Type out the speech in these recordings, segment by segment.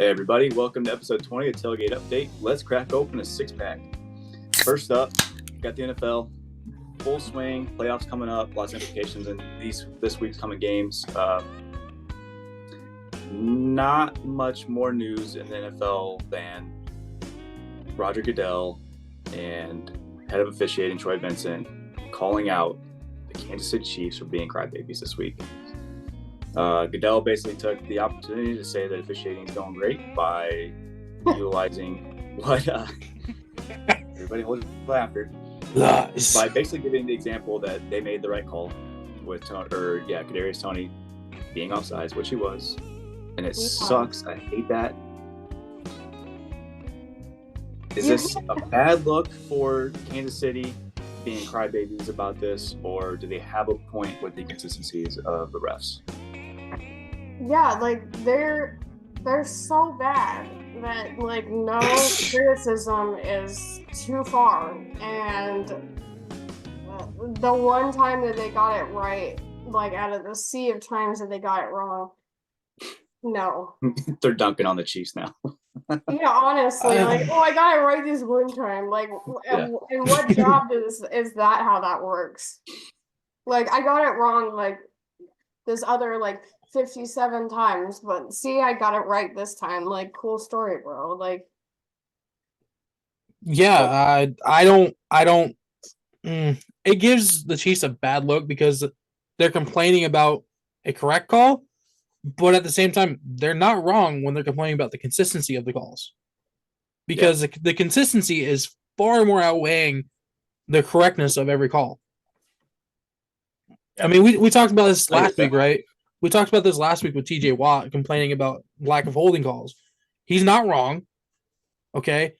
Hey everybody, welcome to episode 20 of Tailgate Update. Let's crack open a six-pack. First up, got the NFL, full swing, playoffs coming up, lots of implications in this week's coming games. Not much more news in the NFL than Roger Goodell and head of officiating Troy Vincent calling out the Kansas City Chiefs for being crybabies this week. Goodell basically took the opportunity to say that officiating is going great by utilizing what everybody holds laughter by basically giving the example that they made the right call with Kadarius Toney being offsides, which he was, and it sucks. I hate that. Is this a bad look for Kansas City being crybabies about this, or do they have a point with the inconsistencies of the refs? Yeah, like they're so bad that like no criticism is too far, and the one time that they got it right, like out of the sea of times that they got it wrong, no. They're dunking on the Chiefs now. Yeah, honestly, like, I got it right this one time. Like, and what job is that? How that works? Like, I got it wrong like this other like 57 times, but see, I got it right this time. Like, cool story, bro. Like, yeah, I don't. It gives the Chiefs a bad look because they're complaining about a correct call, but at the same time, they're not wrong when they're complaining about the consistency of the calls, because the consistency is far more outweighing the correctness of every call. I mean, we talked about this last week, right? We talked about this last week with TJ Watt complaining about lack of holding calls. He's not wrong, okay?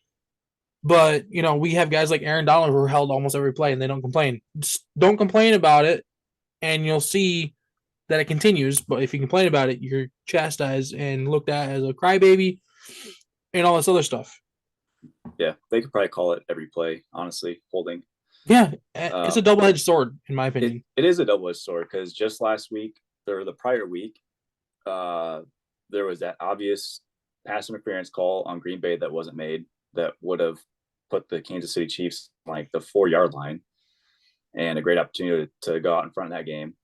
But, we have guys like Aaron Donald who are held almost every play and they don't complain. Just don't complain about it, and you'll see that it continues. But if you complain about it, you're chastised and looked at as a crybaby and all this other stuff. Yeah, they could probably call it every play, honestly, holding. Yeah, it's a double-edged sword, in my opinion. It is a double-edged sword because just last week, or the prior week, there was that obvious pass interference call on Green Bay that wasn't made that would have put the Kansas City Chiefs like the 4-yard line, and a great opportunity to go out in front of that game.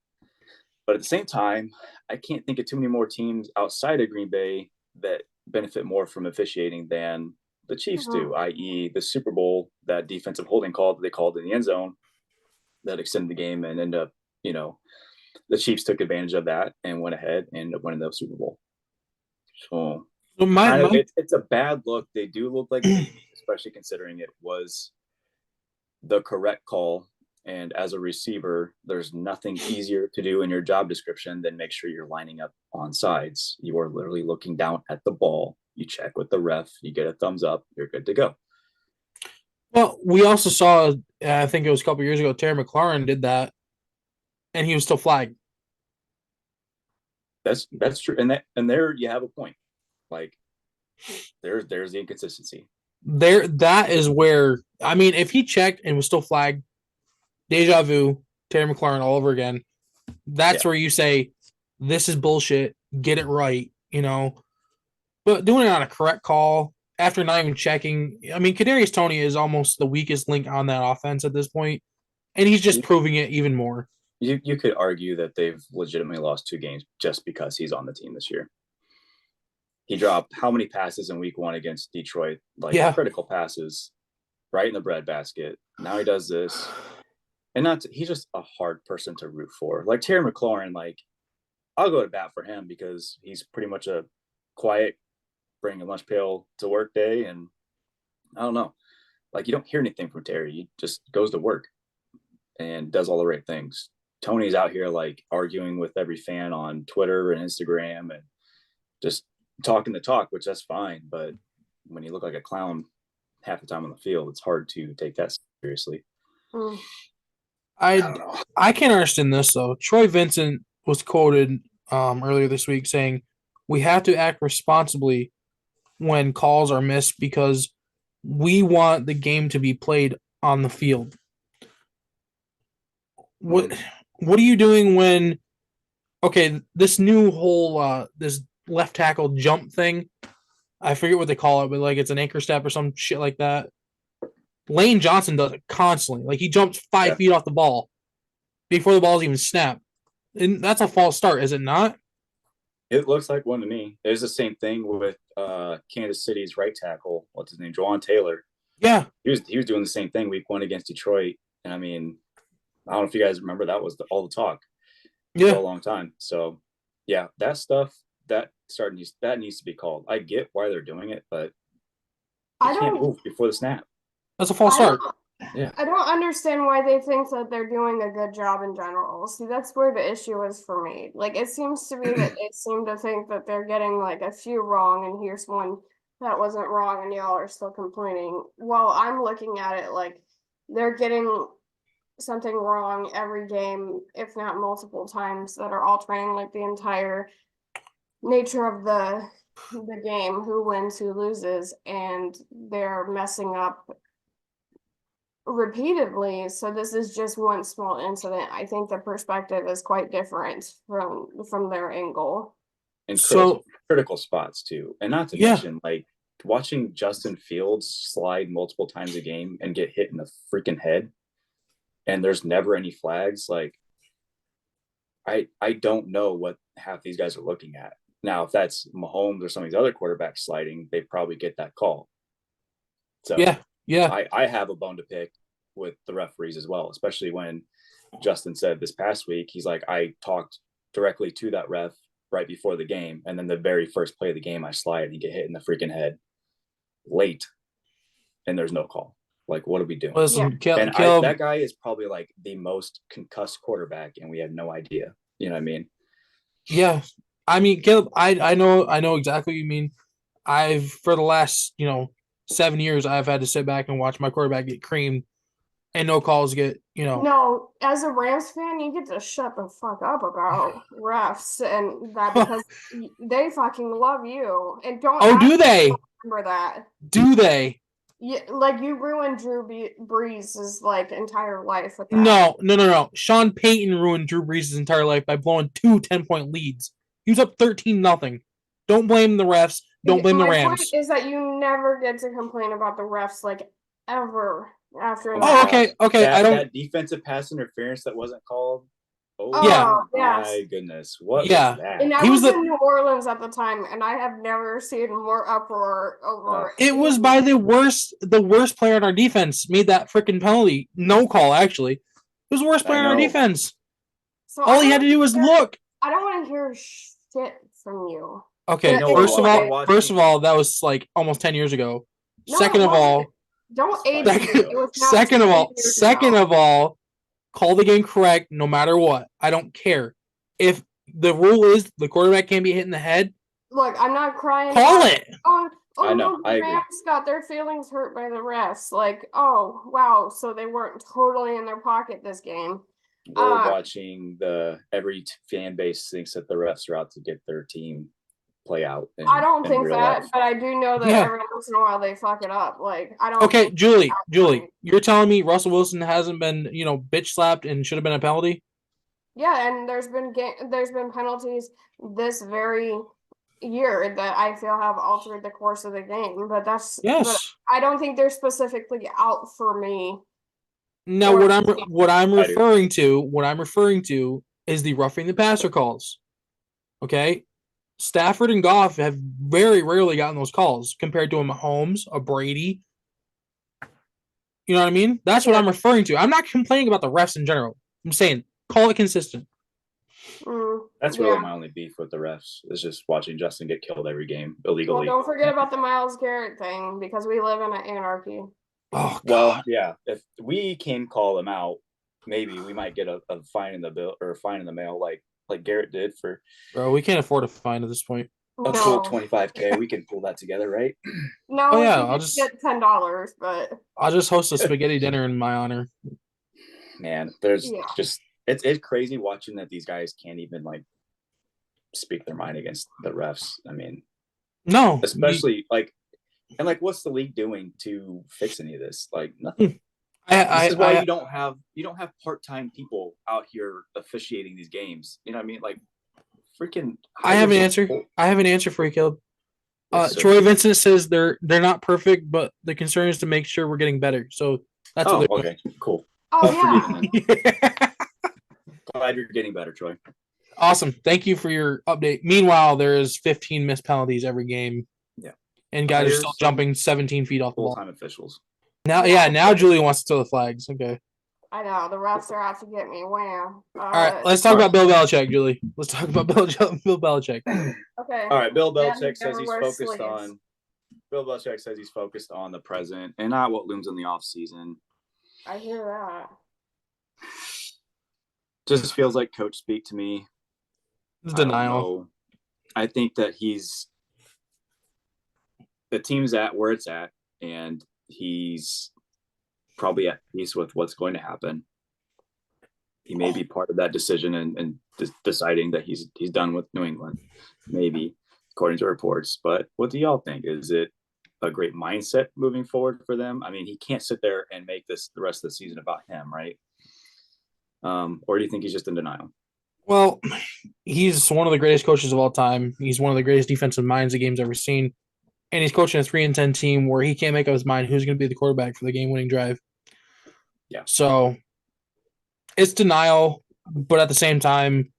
But at the same time, I can't think of too many more teams outside of Green Bay that benefit more from officiating than the Chiefs do, i.e. the Super Bowl, that defensive holding call that they called in the end zone that extended the game and ended up, the Chiefs took advantage of that and went ahead and ended up winning the Super Bowl. So it's a bad look. They do look like babies, especially considering it was the correct call. And as a receiver, there's nothing easier to do in your job description than make sure you're lining up on sides. You are literally looking down at the ball. You check with the ref. You get a thumbs up. You're good to go. Well, we also saw, I think it was a couple years ago, Terry McLaurin did that, and he was still flagged. That's true, and there you have a point. Like, there's the inconsistency. That is where, I mean, if he checked and was still flagged, deja vu, Terry McLaurin all over again. That's where you say, this is bullshit. Get it right, But doing it on a correct call after not even checking, I mean, Kadarius Toney is almost the weakest link on that offense at this point, and he's just proving it even more. You could argue that they've legitimately lost 2 games just because he's on the team this year. He dropped how many passes in week 1 against Detroit? Critical passes right in the breadbasket. Now he does this. And he's just a hard person to root for. Like Terry McLaurin, I'll go to bat for him because he's pretty much a quiet, bring a lunch pail to work day. And I don't know, you don't hear anything from Terry. He just goes to work and does all the right things. Tony's out here arguing with every fan on Twitter and Instagram and just talking the talk, which that's fine. But when you look like a clown half the time on the field, it's hard to take that seriously. I can't understand this though. Troy Vincent was quoted earlier this week saying, "We have to act responsibly when calls are missed because we want the game to be played on the field." What are you doing when? Okay, this new whole this left tackle jump thing I forget what they call it, but like it's an anchor step or some shit like that. Lane Johnson does it constantly. Like he jumps 5 feet off the ball before the ball's even snapped. And that's a false start, is it not? It looks like one to me. It's the same thing with Kansas City's right tackle. What's his name? Jawan Taylor. Yeah. He was doing the same thing week 1 against Detroit. And I mean, I don't know if you guys remember, that was all the talk for a long time. So yeah, that stuff that needs to be called. I get why they're doing it, but you can't move before the snap. That's a false start. Yeah. I don't understand why they think that they're doing a good job in general. See, that's where the issue is for me. Like, it seems to be that they seem to think that they're getting like a few wrong, and here's one that wasn't wrong, and y'all are still complaining. While I'm looking at it like they're getting something wrong every game, if not multiple times, that are altering like the entire nature of the game, who wins, who loses, and they're messing up repeatedly. So this is just one small incident. I think the perspective is quite different from their angle. And critical spots too. And not to mention, like, watching Justin Fields slide multiple times a game and get hit in the freaking head, and there's never any flags. Like, I don't know what half these guys are looking at. Now, if that's Mahomes or some of these other quarterbacks sliding, they probably get that call. So I have a bone to pick with the referees as well, especially when Justin said this past week, he's like, I talked directly to that ref right before the game, and then the very first play of the game, I slide and get hit in the freaking head late, and there's no call. Like, what are we doing? Listen, that guy is probably like the most concussed quarterback, and we have no idea. You know what I mean? Yeah. I mean, Caleb, I know exactly what you mean. I've, for the last, 7 years, I've had to sit back and watch my quarterback get creamed and no calls get, No, as a Rams fan, you get to shut the fuck up about refs and that, because they fucking love you. And don't. Oh, do they? Remember that? Do they? Yeah, like, you ruined Drew Brees' like entire life with that. No. Sean Payton ruined Drew Brees' entire life by blowing 2 10-point leads. He was up 13-0. Don't blame the refs. Don't blame the Rams. My point is that you never get to complain about the refs, like, ever after that. Oh, okay. That defensive pass interference that wasn't called. My goodness. What was that? And I was in New Orleans at the time, and I have never seen more uproar over it. Was by the worst player on our defense made that freaking penalty. No call, actually. It was the worst player on our defense. So all he had to do was look. I don't want to hear shit from you. Okay, first of all, that was like almost 10 years ago. No, second of all, second of all, call the game correct no matter what. I don't care. If the rule is the quarterback can't be hit in the head, look, I'm not crying. Call it. I know. The Rams got their feelings hurt by the refs. Like, oh wow, so they weren't totally in their pocket this game. We're watching every fan base thinks that the refs are out to get their team play out. I don't think that, but I do know that every once in a while they fuck it up. Like, I don't. Okay, Julie, you're telling me Russell Wilson hasn't been, bitch slapped and should have been a penalty? Yeah, and there's been penalties this very year that I feel have altered the course of the game. But but I don't think they're specifically out for me. No, what I'm referring to is the roughing the passer calls. Okay? Stafford and Goff have very rarely gotten those calls compared to a Mahomes, a Brady. You know what I mean? That's what I'm referring to. I'm not complaining about the refs in general. I'm saying call it consistent. That's really my only beef with the refs, is just watching Justin get killed every game illegally. Well, don't forget about the Myles Garrett thing, because we live in an anarchy. Oh, well, yeah. If we can call them out, maybe we might get a fine in the bill or a fine in the mail, like Garrett did for. Bro, we can't afford a fine at this point. A full $25,000. We can pull that together, right? No, I'll just get $10, but I'll just host a spaghetti dinner in my honor. Man, there's just it's crazy watching that these guys can't even like speak their mind against the refs. I mean, no, especially what's the league doing to fix any of this? Like, nothing. This is why you don't have part-time people out here officiating these games. You know what I mean? Like, freaking. I have an answer. I have an answer for you, Caleb. Yes, sir. Troy Vincent says they're not perfect, but the concern is to make sure we're getting better. So that's what they're okay, cool. Oh yeah. doing. Glad you're getting better, Troy. Awesome. Thank you for your update. Meanwhile, there is 15 missed penalties every game. Yeah. And guys are still jumping 17 feet off the ball. Full-time officials. Now Julie wants to throw the flags. Okay. I know the refs are out to get me. Wham. All right, let's talk about Bill Belichick, Julie. Let's talk about Bill Belichick. Okay. All right, Bill Yeah, Belichick says he's never wears focused sleeves. on. Bill Belichick says he's focused on the present and not what looms in the off season. I hear that. Just feels like coach speak to me. It's denial. I think that the team's at where it's at, and he's probably at peace with what's going to happen. He may be part of that decision and deciding that he's done with New England, maybe, according to reports. But what do y'all think? Is it a great mindset moving forward for them? I mean, he can't sit there and make this the rest of the season about him, right? Or do you think he's just in denial? Well, he's one of the greatest coaches of all time. He's one of the greatest defensive minds the game's ever seen. And he's coaching a 3-10 team where he can't make up his mind who's going to be the quarterback for the game-winning drive. Yeah. So it's denial, but at the same time,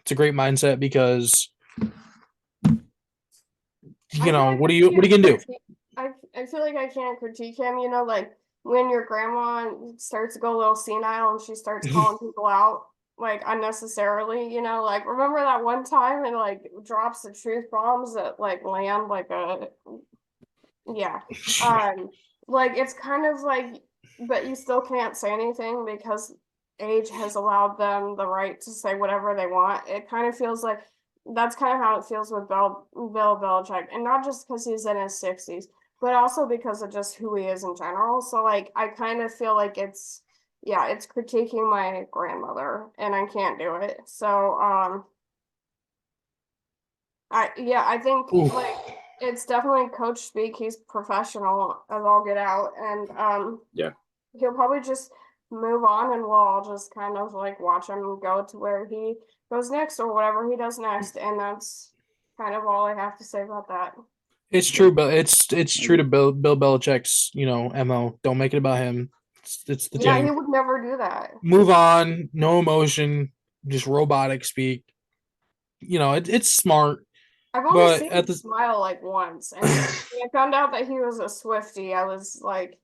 it's a great mindset because what are you gonna do? I feel like I can't critique him. Like when your grandma starts to go a little senile and she starts calling people out like unnecessarily. Like remember that one time and like drops the truth bombs that like land like a like it's kind of like, but you still can't say anything because age has allowed them the right to say whatever they want. It kind of feels like that's kind of how it feels with Bill Belichick, and not just because he's in his 60s, but also because of just who he is in general. So like I kind of feel like it's critiquing my grandmother, and I can't do it. So I think like it's definitely coach speak. He's professional as all get out, and he'll probably just move on, and we'll all just kind of like watch him go to where he goes next or whatever he does next, and that's kind of all I have to say about that. It's true, but it's true to Bill Belichick's MO. Don't make it about him. It's the team. He would never do that. Move on, no emotion, just robotic speak. It's smart. I've only seen him smile like once, and when I found out that he was a Swiftie, I was like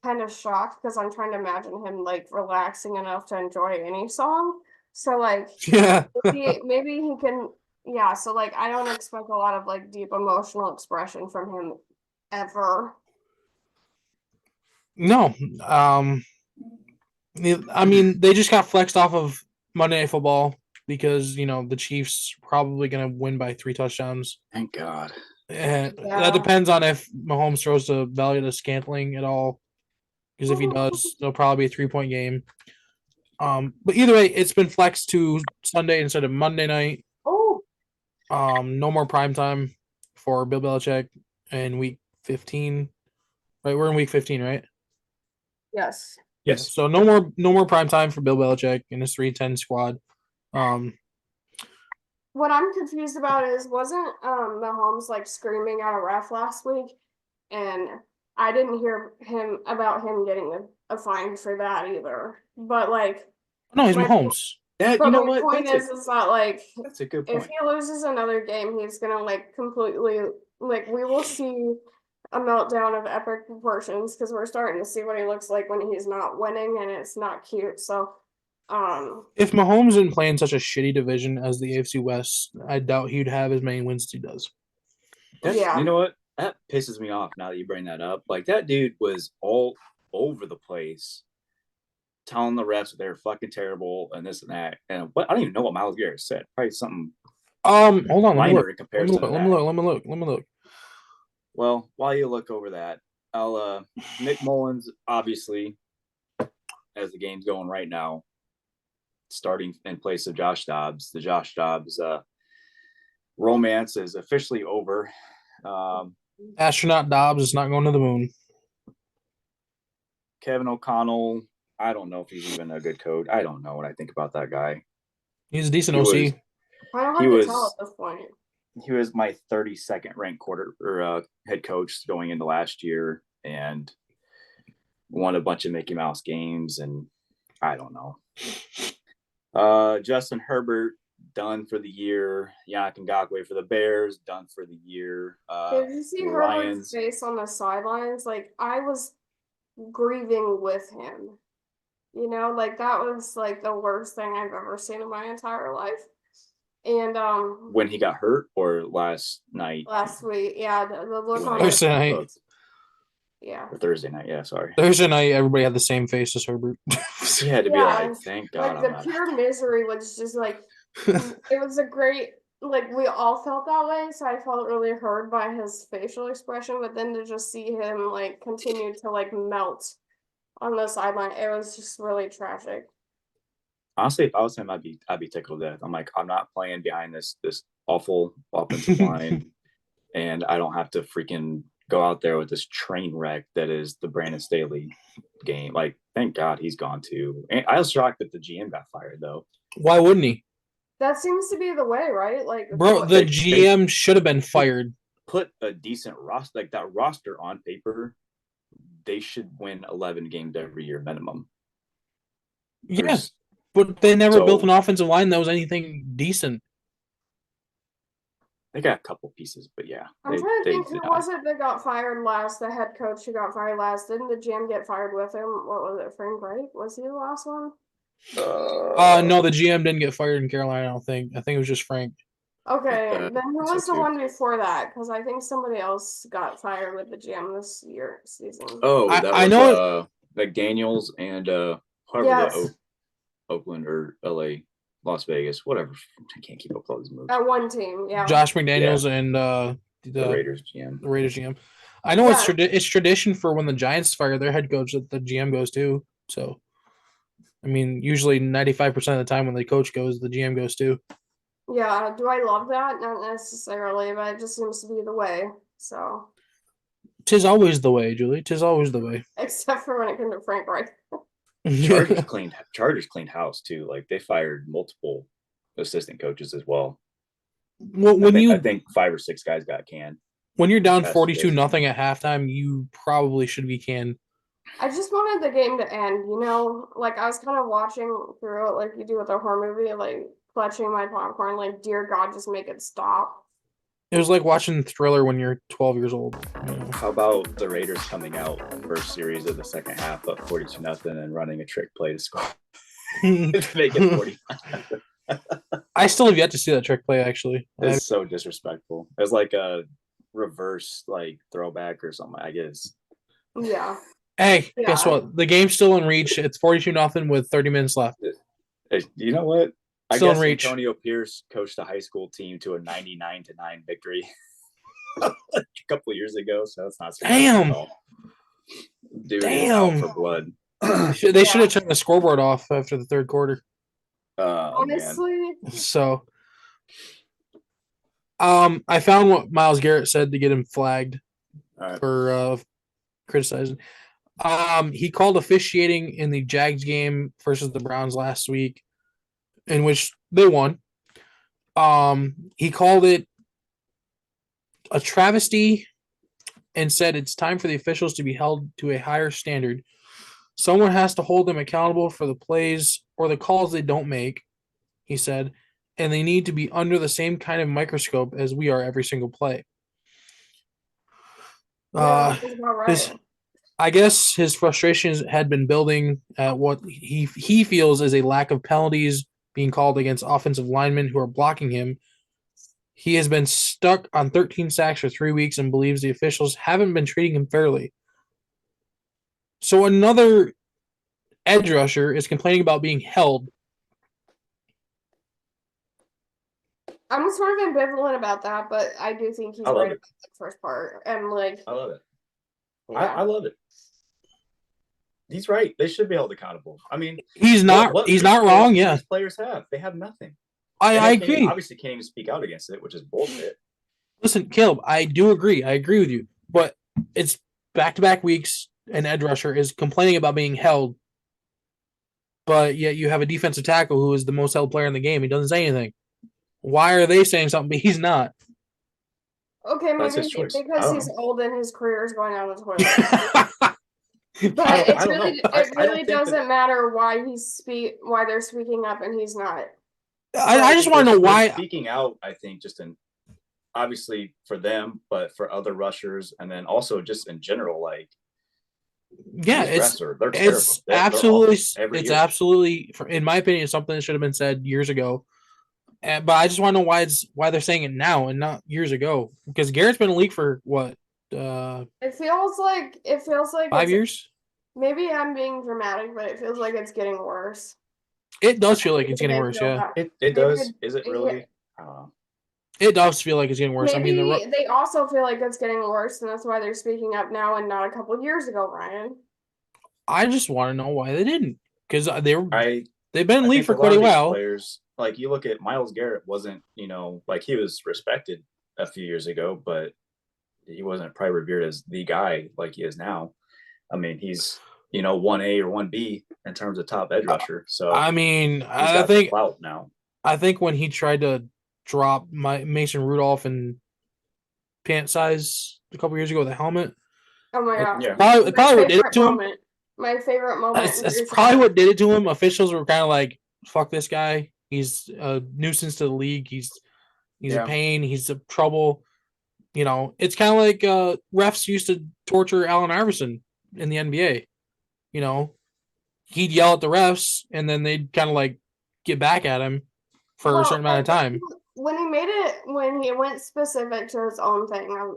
kind of shocked because I'm trying to imagine him like relaxing enough to enjoy any song. So like maybe he can so like I don't expect a lot of like deep emotional expression from him ever. No. I mean they just got flexed off of Monday Night Football because the Chiefs probably gonna win by 3 touchdowns. Thank God. And that depends on if Mahomes throws the value to Scantling at all. Because if he does, it'll probably be a 3-point game. But either way, it's been flexed to Sunday instead of Monday night. No more prime time for Bill Belichick in week 15. Right, we're in week 15, right? Yes. Yes. So no more prime time for Bill Belichick and his 3-10 squad. What I'm confused about is wasn't Mahomes like screaming at a ref last week, and I didn't hear about him getting a fine for that either. But like, no, he's Mahomes. My point is that like, that's a good point. If he loses another game, he's gonna like completely like we will see a meltdown of epic proportions because we're starting to see what he looks like when he's not winning, and it's not cute. So, if Mahomes didn't play in such a shitty division as the AFC West, I doubt he'd have as many wins as he does. You know what? That pisses me off now that you bring that up. Like that dude was all over the place telling the refs that they're fucking terrible and this and that. And I don't even know what Myles Garrett said. Probably something. Hold on. Let me look. Well, while you look over that, I'll Nick Mullins, obviously, as the game's going right now, starting in place of Josh Dobbs. The Josh Dobbs romance is officially over. Astronaut Dobbs is not going to the moon. Kevin O'Connell, I don't know if he's even a good coach. I don't know what I think about that guy. He's a decent OC. I don't have to tell at this point. he was my 32nd ranked head coach going into last year, and won a bunch of Mickey Mouse games, and I don't know. Justin Herbert done for the year. Yannick Ngakoue for the Bears done for the year. Did you see Herbert's face on the sidelines? Like, I was grieving with him. You know, like that was like the worst thing I've ever seen in my entire life. And when he got hurt or last night? Last week, yeah. The look on Thursday night. Yeah. Or Thursday night, yeah, sorry. Thursday night, everybody had the same face as Herbert. He had to be like, thank God. Like the pure misery was just like it was a great, like we all felt that way, so I felt really hurt by his facial expression, but then to just see him like continue to like melt on the sideline, it was just really tragic. Honestly, if I was him, I'd be tickled to death. I'm like, I'm not playing behind this awful offensive line, and I don't have to freaking go out there with this train wreck that is the Brandon Staley game. Like, thank God he's gone too. And I was shocked that the GM got fired though. Why wouldn't he? That seems to be the way, right? Like, bro, the GM should have been fired. Put a decent roster, like that roster on paper, they should win 11 games every year minimum. Yes, but they never built an offensive line that was anything decent. They got a couple pieces, but yeah. I'm trying to think, who was it that got fired last? The head coach who got fired last. Didn't the GM get fired with him? What was it, Frank Reich? Was he the last one? No, the GM didn't get fired in Carolina, I don't think. I think it was just Frank. Okay, then who was the one before that? Because I think somebody else got fired with the GM this season. Oh, that was, I know McDaniels and Oakland or LA, Las Vegas, whatever. I can't keep up with all these moves. That one team, yeah. Josh McDaniels and the Raiders GM. The Raiders GM. I know it's tradition for when the Giants fire their head coach that the GM goes too. So, I mean, usually 95% of the time when the coach goes, the GM goes too. Yeah, do I love that? Not necessarily, but it just seems to be the way. So, 'tis always the way, Julie. 'Tis always the way. Except for when it comes to Frank Reich. Chargers cleaned house too. Like they fired multiple assistant coaches as well. Well, I think 5 or 6 guys got canned. When you're down 42-0 at halftime, you probably should be canned. I just wanted the game to end, you know? Like, I was kind of watching through it like you do with a horror movie, like, clutching my popcorn, like, dear God, just make it stop. It was like watching Thriller when you're 12 years old. You know? How about the Raiders coming out first series of the second half up 42-0 and running a trick play to score? To make it 45. I still have yet to see that trick play, actually. It's so disrespectful. It's like a reverse like throwback or something, I guess. Yeah. Hey, guess what? The game's still in reach. It's 42-0 with 30 minutes left. You know what? Still I guess in reach. Antonio Pierce coached a high school team to a 99-9 victory a couple of years ago, so it's not. Damn. Dude, out for blood. They should have turned the scoreboard off after the third quarter. Honestly. Man. So, I found what Myles Garrett said to get him flagged for criticizing. He called officiating in the Jags game versus the Browns last week, in which they won. He called it a travesty and said it's time for the officials to be held to a higher standard. Someone has to hold them accountable for the plays or the calls they don't make, he said, and they need to be under the same kind of microscope as we are every single play. I guess his frustrations had been building at what he feels is a lack of penalties being called against offensive linemen who are blocking him. He has been stuck on 13 sacks for 3 weeks and believes the officials haven't been treating him fairly. So another edge rusher is complaining about being held. I'm sort of ambivalent about that, but I do think he's right about the first part. And like, I love it. Yeah. I love it. He's right. They should be held accountable. I mean, he's not wrong. Yeah, these players they have nothing. I agree. Obviously, can't even speak out against it, which is bullshit. Listen, Caleb, I do agree. I agree with you, but it's back-to-back weeks. An edge rusher is complaining about being held, but yet you have a defensive tackle who is the most held player in the game. He doesn't say anything. Why are they saying something, but he's not? Okay, That's maybe his choice. I because don't he's know. old and his career is going down the toilet. But I don't know. it I don't really think that- doesn't matter why they're speaking up and he's not. I just want to know they're why. speaking out. I think just in obviously for them, but for other rushers, and then also just in general, like Yeah, these refs they're terrible. it's They're absolutely awful every it's year. absolutely, in my opinion, something that should have been said years ago. But I just want to know why they're saying it now and not years ago. Because Garrett's been in the league for what, It feels like 5 years? maybe I'm being dramatic, but it feels like it's getting worse. It does feel like it's Maybe getting I worse. feel Yeah, that. It Maybe does. Is it really? yeah. I don't know. it does feel like it's getting worse. I mean, Maybe they also feel like it's getting worse, and that's why they're speaking up now and not a couple of years ago, Ryan. I just want to know why they didn't. Because they've been in I league think for a lot quite a of these while. players, like you look at Myles Garrett, wasn't like he was respected a few years ago, but he wasn't probably revered as the guy like he is now. I mean, he's 1A or 1B in terms of top edge rusher. So I mean, he's I got think clout now. I think when he tried to drop Mason Rudolph in pant size a couple years ago with a helmet, Oh my god. Yeah. probably what did it to him. moment. My favorite moment. That's probably what did it to him. Officials were kind of like, "Fuck this guy. He's a nuisance to the league. He's a pain. He's a trouble." It's kind of like refs used to torture Allen Iverson in the NBA. He'd yell at the refs, and then they'd kind of like get back at him for a certain amount of time. When he went specific to his own thing,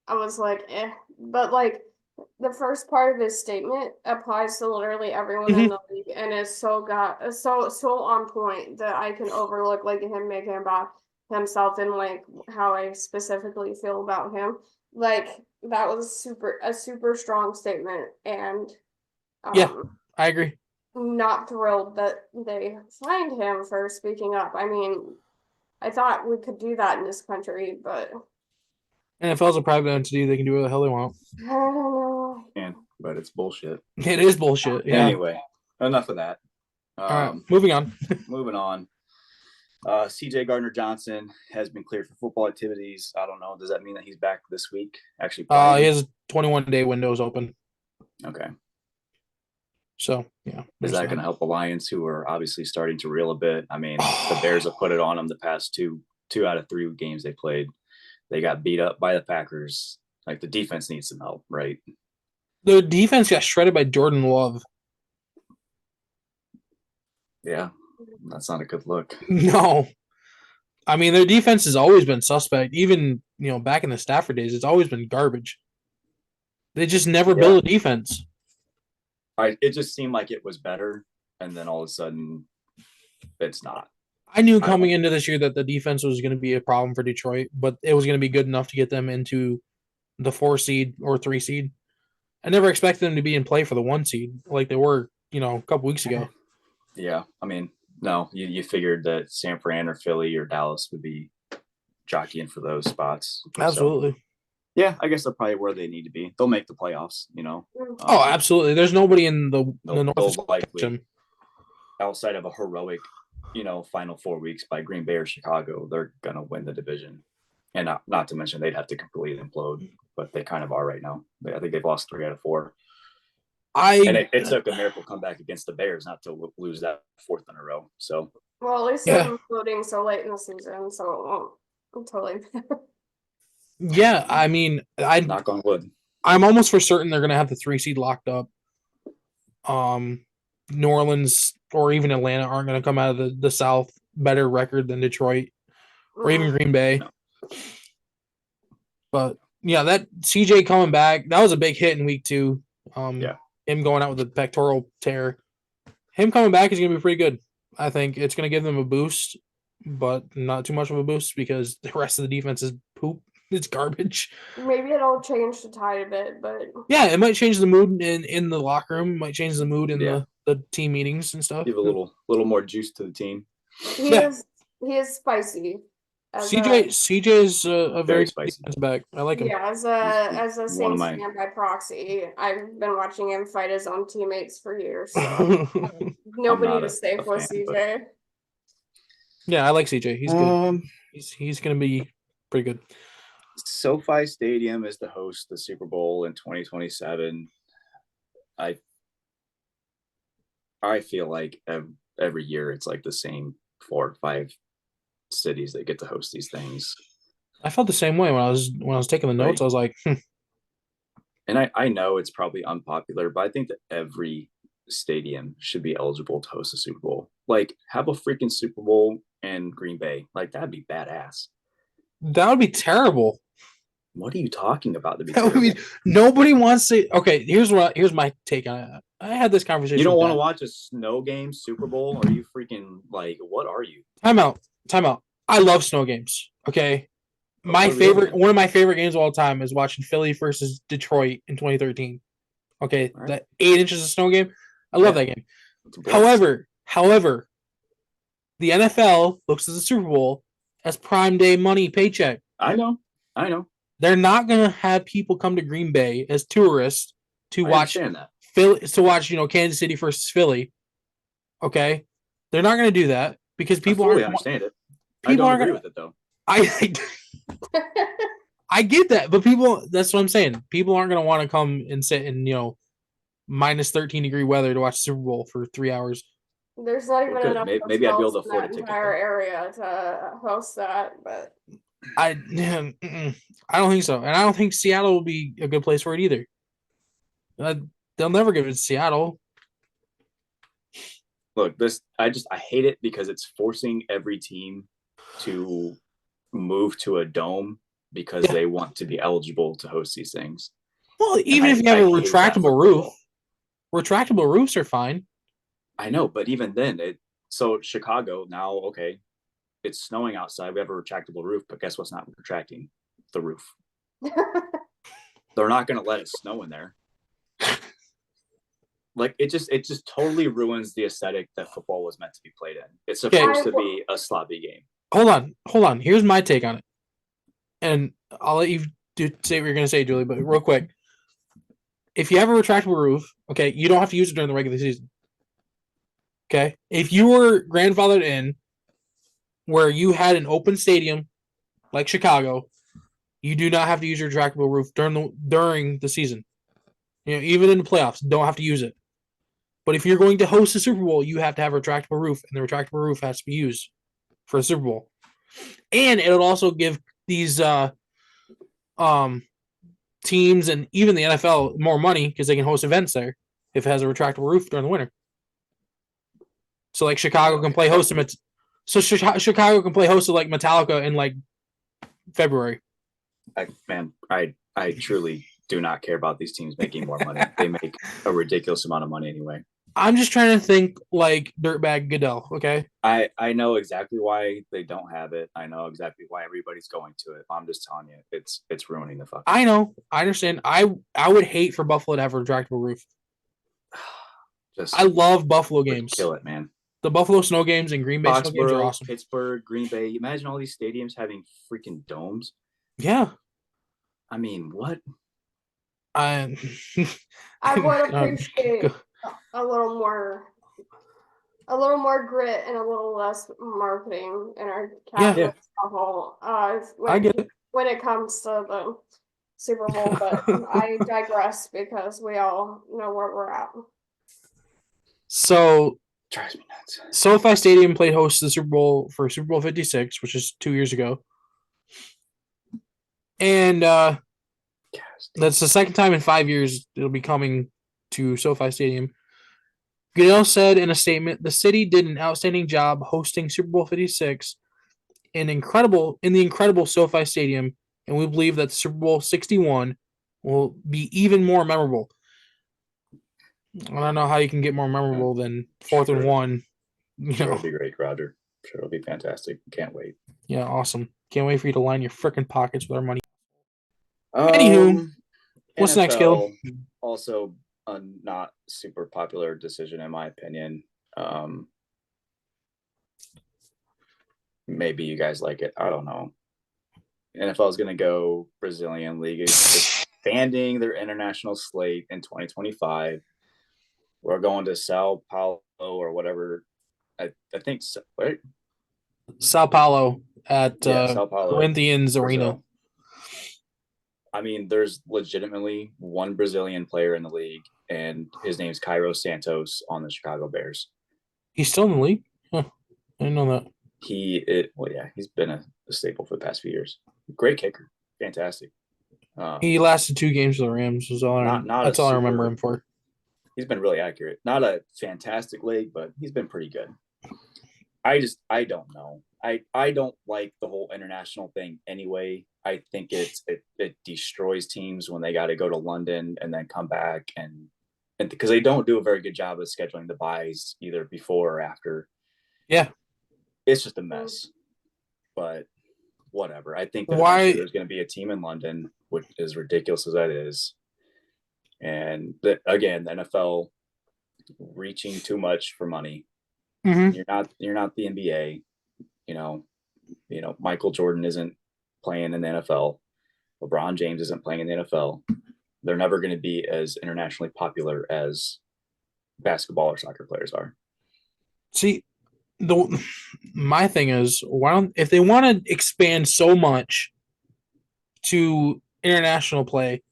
I was like, eh. But like the first part of his statement applies to literally everyone in the league, and is so on point that I can overlook like him making about himself and like how I specifically feel about him. Like that was a super strong statement, and Yeah, I agree. not thrilled that they fined him for speaking up. I mean, I thought we could do that in this country, but NFL's a private entity; they can do what the hell they want. I don't know. But it's bullshit. It is bullshit. Yeah. Anyway, enough of that. All right, moving on. Moving on. CJ Gardner-Johnson has been cleared for football activities. I don't know. Does that mean that he's back this week? Actually, he has 21-day windows open. Okay. So yeah, is that going to help the Lions, who are obviously starting to reel a bit? I mean, the Bears have put it on them the past two out of 3 games they played. They got beat up by the Packers. Like the defense needs some help, right? The defense got shredded by Jordan Love. Yeah, that's not a good look. No. I mean, their defense has always been suspect. Even, back in the Stafford days, it's always been garbage. They just never build a defense. It just seemed like it was better, and then all of a sudden, it's not. I knew coming into this year that the defense was going to be a problem for Detroit, but it was going to be good enough to get them into the 4 seed or 3 seed. I never expected them to be in play for the 1 seed like they were, a couple weeks ago. Yeah, I mean, no, you figured that San Fran or Philly or Dallas would be jockeying for those spots. Absolutely. So, yeah, I guess they're probably where they need to be. They'll make the playoffs, Oh, absolutely. There's nobody in the North likely, outside of a heroic, final 4 weeks by Green Bay or Chicago, they're gonna win the division. And not to mention they'd have to completely implode, but they kind of are right now. I think they've lost 3 out of 4. And it took a miracle comeback against the Bears not to lose that 4th in a row. So, well, at least they're imploding so late in the season, so it won't totally. Yeah, I mean, knock on wood. I'm almost for certain they're gonna have the 3 seed locked up. New Orleans or even Atlanta aren't gonna come out of the South better record than Detroit or even Green Bay. No. But yeah, that CJ coming back, that was a big hit in week 2. Him going out with a pectoral tear. Him coming back is going to be pretty good. I think it's going to give them a boost, but not too much of a boost because the rest of the defense is poop. It's garbage. Maybe it'll change the tide a bit, but yeah, it might change the mood in the locker room. It might change the mood in the team meetings and stuff. Give a little more juice to the team. He is spicy. CJ is a very spicy back. I like him. Yeah, as a Saints fan by proxy, I've been watching him fight his own teammates for years. So nobody is safe with CJ. But... Yeah, I like CJ. He's good. He's going to be pretty good. SoFi Stadium is to host the Super Bowl in 2027. I feel like every year it's like the same 4 or 5 cities that get to host these things. I felt the same way when I was taking the notes. Right. I was like, And I know it's probably unpopular, but I think that every stadium should be eligible to host a Super Bowl. Like, have a freaking Super Bowl in Green Bay. Like, that'd be badass. that would be terrible. What are you talking about to be That would terrible? be, nobody wants to. Okay, here's my take on it. I had this conversation. You don't with want to Dad. watch a snow game Super Bowl? Are you freaking like, what are you? Time out. I love snow games. Okay. One of my favorite games of all time is watching Philly versus Detroit in 2013. Okay, All right. that 8 inches of snow game. I love that game. However, the NFL looks at the Super Bowl as prime day money paycheck. I know. They're not gonna have people come to Green Bay as tourists to watch Kansas City versus Philly. Okay, they're not gonna do that because people I understand it. I don't agree with it though. I get that, but people, that's what I'm saying. People aren't going to want to come and sit in, minus 13-degree weather to watch Super Bowl for 3 hours. There's not even enough maybe I'd be able to afford in a that ticket. entire area to host that, but I don't think so. And I don't think Seattle will be a good place for it either. They'll never give it to Seattle. Look, I hate it because it's forcing every team to move to a dome because they want to be eligible to host these things. Well, even if you have a retractable roof, retractable roofs are fine. I know, but even then, so Chicago now, okay, it's snowing outside. We have a retractable roof, but guess what's not retracting? The roof. They're not going to let it snow in there. Like it just totally ruins the aesthetic that football was meant to be played in. It's supposed to be a sloppy game. Hold on. Here's my take on it, and I'll let you say what you're going to say, Julie. But real quick, if you have a retractable roof, okay, you don't have to use it during the regular season. Okay, if you were grandfathered in where you had an open stadium like Chicago, you do not have to use your retractable roof during the season. Even in the playoffs, don't have to use it. But if you're going to host a Super Bowl, you have to have a retractable roof, and the retractable roof has to be used for a Super Bowl. And it'll also give these teams and even the NFL more money because they can host events there if it has a retractable roof during the winter. So like Chicago can play host them. Chicago can play host of like Metallica in like February. I truly do not care about these teams making more money. They make a ridiculous amount of money anyway. I'm just trying to think like dirtbag Goodell, okay? I know exactly why they don't have it. I know exactly why everybody's going to it. I'm just telling you, it's ruining the fuck. I know. I understand. I would hate for Buffalo to have a retractable roof. I love Buffalo games. Kill it, man. The Buffalo snow games and Green Bay snow games are awesome. Pittsburgh, Green Bay. Imagine all these stadiums having freaking domes. Yeah. I mean, what? I would appreciate a little more grit and a little less marketing in our capital level. I get it. When it comes to the Super Bowl, but I digress because we all know where we're at. So drives me nuts. SoFi Stadium played host to the Super Bowl for Super Bowl 56, which is 2 years ago. And that's the second time in 5 years it'll be coming to SoFi Stadium. Goodell said in a statement, the city did an outstanding job hosting Super Bowl 56 in the incredible SoFi Stadium, and we believe that Super Bowl 61 will be even more memorable. I don't know how you can get more memorable than 4th and 1. It'll be great, Roger. I'm sure it'll be fantastic. Can't wait. Yeah, awesome. Can't wait for you to line your freaking pockets with our money. Anywho, what's next, Caleb? Also, a not super popular decision in my opinion. Maybe you guys like it. I don't know. NFL is going to go Brazilian League, expanding their international slate in 2025. We're going to Sao Paulo or whatever. I think Sao Paulo at Sao Paulo, Corinthians Brazil. Arena. I mean, there's legitimately one Brazilian player in the league, and his name's Cairo Santos on the Chicago Bears. He's still in the league? Huh. I didn't know that. He's been a staple for the past few years. Great kicker. Fantastic. He lasted 2 games for the Rams. That's all I remember him for. He's been really accurate. Not a fantastic leg, but he's been pretty good. I don't know. I don't like the whole international thing anyway. I think it destroys teams when they got to go to London and then come back and because they don't do a very good job of scheduling the buys either before or after. Yeah. It's just a mess. But whatever. I think that eventually there's going to be a team in London, which is ridiculous as that is. And again, the NFL reaching too much for money. Mm-hmm. You're not the NBA. You know, Michael Jordan isn't playing in the NFL. LeBron James isn't playing in the NFL. They're never going to be as internationally popular as basketball or soccer players are. See, my thing is, if they want to expand so much to international play,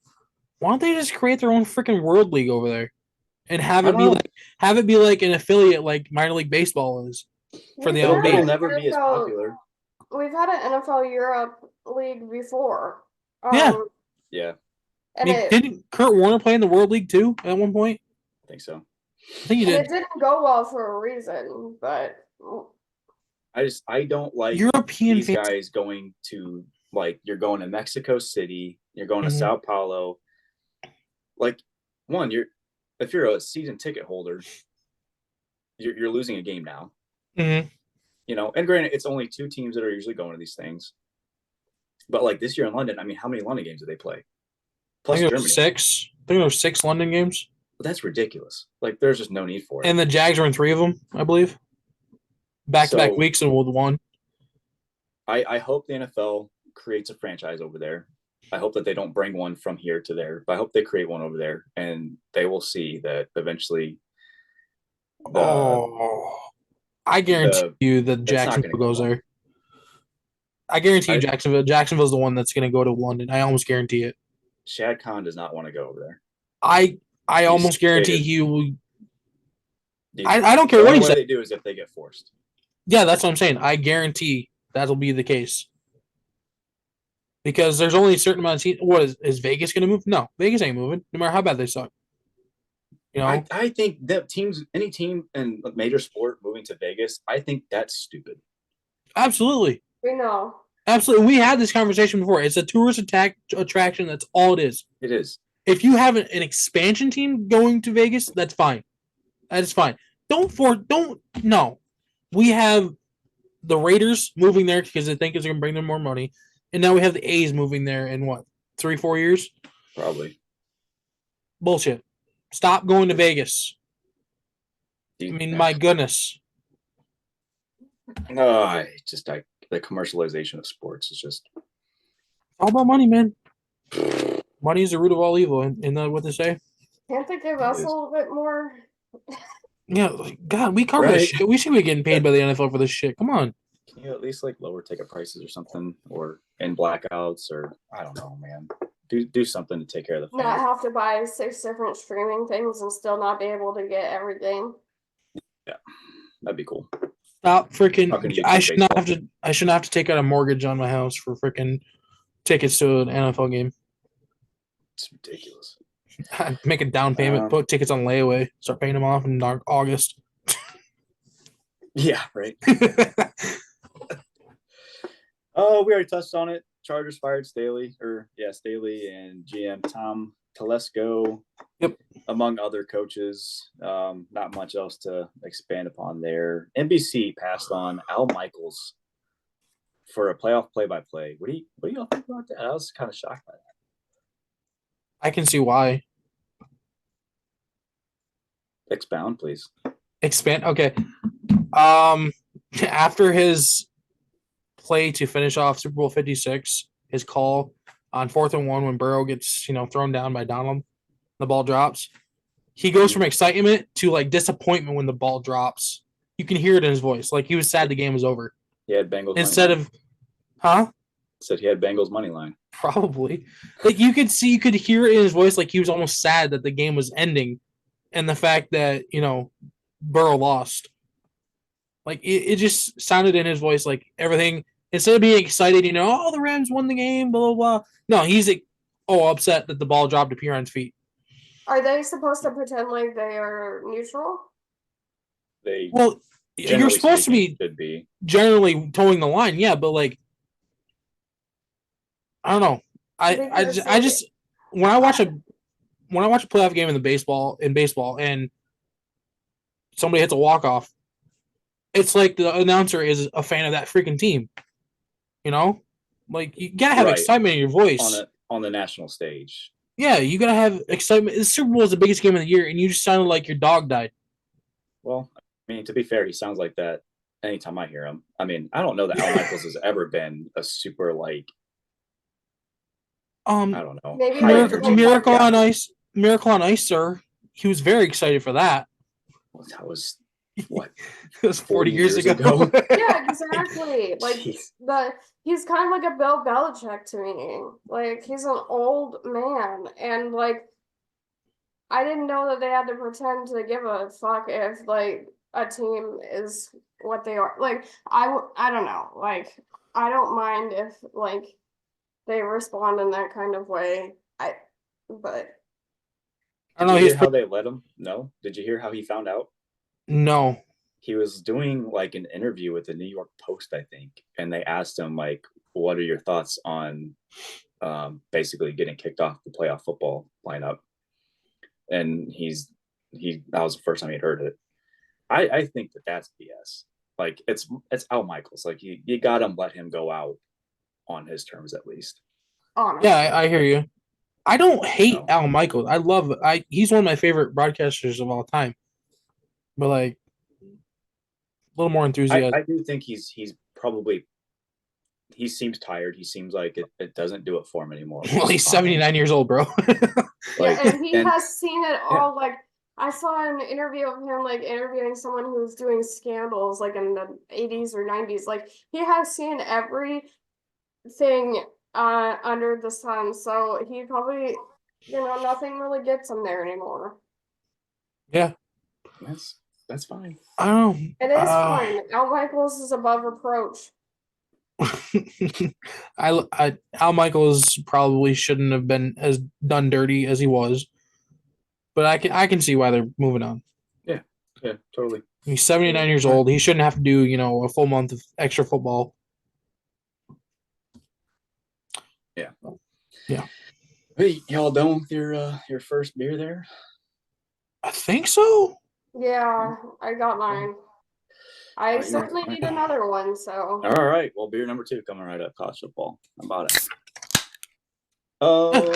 why don't they just create their own freaking world league over there and have it be like an affiliate like minor league baseball is for the MLB? It'll never be as popular. We've had an NFL Europe league before. Yeah. And didn't Kurt Warner play in the World League too at one point? I think so. I think he did. It didn't go well for a reason, but I don't like European these guys going to, like, you're going to Mexico City, you're going to Sao Paulo. Like, if you're a season ticket holder, you're losing a game now. Mm-hmm. You know, and granted, it's only 2 teams that are usually going to these things. But like this year in London, I mean, how many London games did they play? Plus Germany. 6. I think there were 6 London games. But that's ridiculous. Like, there's just no need for it. And the Jags were in 3 of them, I believe. Back-to-back weeks and with 1. I hope the NFL creates a franchise over there. I hope that they don't bring one from here to there. But I hope they create one over there, and they will see that eventually. I guarantee you that Jacksonville goes there. I guarantee you Jacksonville's the one that's going to go to London. I almost guarantee it. Shad Khan does not want to go over there. I almost guarantee he will. I don't care what he said. What they do is if they get forced. Yeah, that's what I'm saying. I guarantee that'll be the case. Because there's only a certain amount of teams. What is Vegas going to move? No, Vegas ain't moving, no matter how bad they suck. You know, I think that any team in a major sport moving to Vegas, I think that's stupid. Absolutely. We know. Absolutely. We had this conversation before. It's a tourist attraction. That's all it is. It is. If you have an expansion team going to Vegas, that's fine. That is fine. No. We have the Raiders moving there because they think it's going to bring them more money. And now we have the A's moving there in what, 3-4 years? Probably. Bullshit. Stop going to Vegas. I mean, my goodness. No, the commercialization of sports is just all about money, man. Money is the root of all evil. Isn't that what they say? Can't they give us a little bit more? Yeah, God, we cover this shit. We should be getting paid by the NFL for this shit. Come on. Can you at least like lower ticket prices or something, or in blackouts, or I don't know, man. Do something to take care of the fans. Not have to buy 6 different streaming things and still not be able to get every game. Yeah, that'd be cool. Stop freaking! I shouldn't have to take out a mortgage on my house for freaking tickets to an NFL game. It's ridiculous. Make a down payment, put tickets on layaway, start paying them off in August. Yeah, right. Oh, we already touched on it. Chargers fired Staley and GM Tom Telesco, among other coaches. Not much else to expand upon there. NBC passed on Al Michaels for a playoff play-by-play. What do y'all think about that? I was kind of shocked by that. I can see why. Expound, please. Expand. Okay. After his play to finish off Super Bowl 56, his call on 4th and 1 when Burrow gets, thrown down by Donald, the ball drops. He goes from excitement to like disappointment when the ball drops. You can hear it in his voice. Like he was sad the game was over. He had Bengals instead money of, huh? Said he had Bengals money line. Probably. Like you could hear it in his voice, like he was almost sad that the game was ending, and the fact that Burrow lost. Like it just sounded in his voice like everything. Instead of being excited, oh, the Rams won the game, blah blah blah. No, he's like, upset that the ball dropped to Piron's feet. Are they supposed to pretend like they are neutral? They Well, you're supposed to be generally towing the line, yeah, but like, I don't know. I just when I watch a playoff game in baseball and somebody hits a walk off, it's like the announcer is a fan of that freaking team. Like you gotta have excitement in your voice on the national stage. Yeah, you gotta have excitement. The Super Bowl is the biggest game of the year, and you just sounded like your dog died. Well, I mean, to be fair, he sounds like that anytime I hear him. I mean, I don't know that Al Michaels has ever been a super I don't know. Maybe Miracle on Ice, sir. He was very excited for that. Well, that was what? It was 40 years ago. Yeah, exactly. Like he's kind of like a Bill Belichick to me. Like he's an old man, and like I didn't know that they had to pretend to give a fuck if like a team is what they are. Like I don't know. Like I don't mind if like they respond in that kind of way. But I don't know. Did you hear how they let him? No. Did you hear how he found out? No. He was doing like an interview with the New York Post, I think, and they asked him like, "What are your thoughts on basically getting kicked off the playoff football lineup?" And that was the first time he'd heard it. I think that's BS. Like it's Al Michaels. Like you got to let him go out on his terms at least. Yeah, I hear you. I don't hate Al Michaels. He's one of my favorite broadcasters of all time. But like a little more enthusiasm. I do think he seems tired. He seems like it doesn't do it for him anymore. Well, he's 79 years old, bro. And he has seen it all. Like I saw an interview of him like interviewing someone who's doing scandals like in the 80s or 90s. Like he has seen everything under the sun. So he probably nothing really gets him there anymore. Yeah. That's fine. I don't know. It is fine. Al Michaels is above reproach. Al Michaels probably shouldn't have been as done dirty as he was, but I can see why they're moving on. Yeah, totally. He's 79 years old. He shouldn't have to do a full month of extra football. Yeah. Hey, y'all done with your first beer there? I think so. Yeah, I got mine. I certainly need another one, so. All right. Well, beer number 2 coming right up, college football. How about it?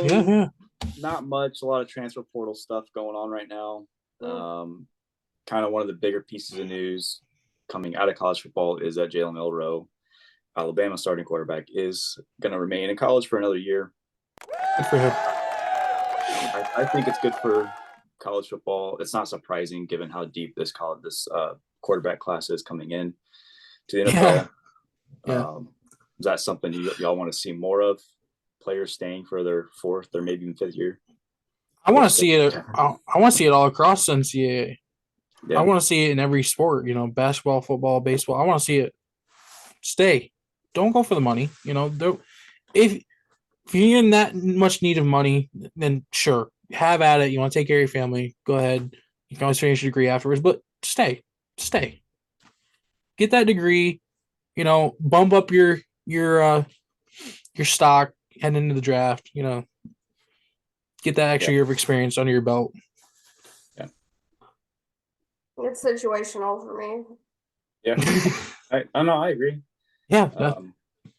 Yeah. Not much. A lot of transfer portal stuff going on right now. Kind of one of the bigger pieces of news coming out of college football is that Jalen Milroe, Alabama starting quarterback, is going to remain in college for another year. Good for him. I think it's good for college football. It's not surprising given how deep this quarterback class is coming in to the NFL. Yeah. Is that something y'all want to see more of? Players staying for their 4th or maybe even 5th year? I want to see it. I want to see it all across NCAA. Yeah. I want to see it in every sport. Basketball, football, baseball. I want to see it. Stay. Don't go for the money. If you're in that much need of money, then sure, have at it. You want to take care of your family, go ahead. You can always finish your degree afterwards, but stay. Get that degree. Bump up your stock heading into the draft. Get that extra year of experience under your belt. Yeah, it's situational for me. Yeah, I agree. Yeah.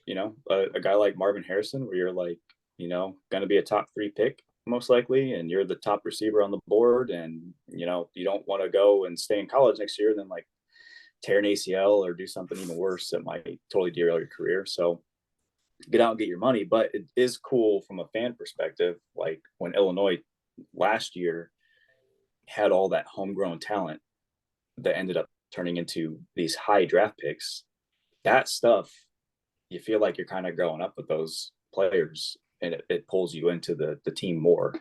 A guy like Marvin Harrison, where you're like, going to be a top 3 pick most likely, and you're the top receiver on the board, and you don't want to go and stay in college next year, then like tear an ACL or do something even worse that might totally derail your career. So get out and get your money. But it is cool from a fan perspective, like when Illinois last year had all that homegrown talent that ended up turning into these high draft picks. That stuff, you feel like you're kind of growing up with those players and it pulls you into the team more.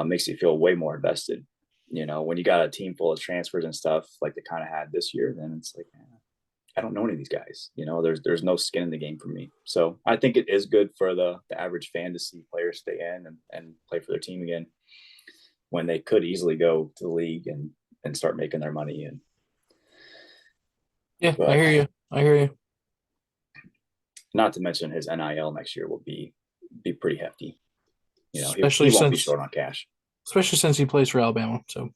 Makes you feel way more invested. When you got a team full of transfers and stuff like they kind of had this year, then it's like, I don't know any of these guys. There's no skin in the game for me. So I think it is good for the average fan to see players stay in and play for their team again when they could easily go to the league and start making their money. But, I hear you. Not to mention his NIL next year will be pretty hefty. Especially he won't be short on cash. Especially since he plays for Alabama. So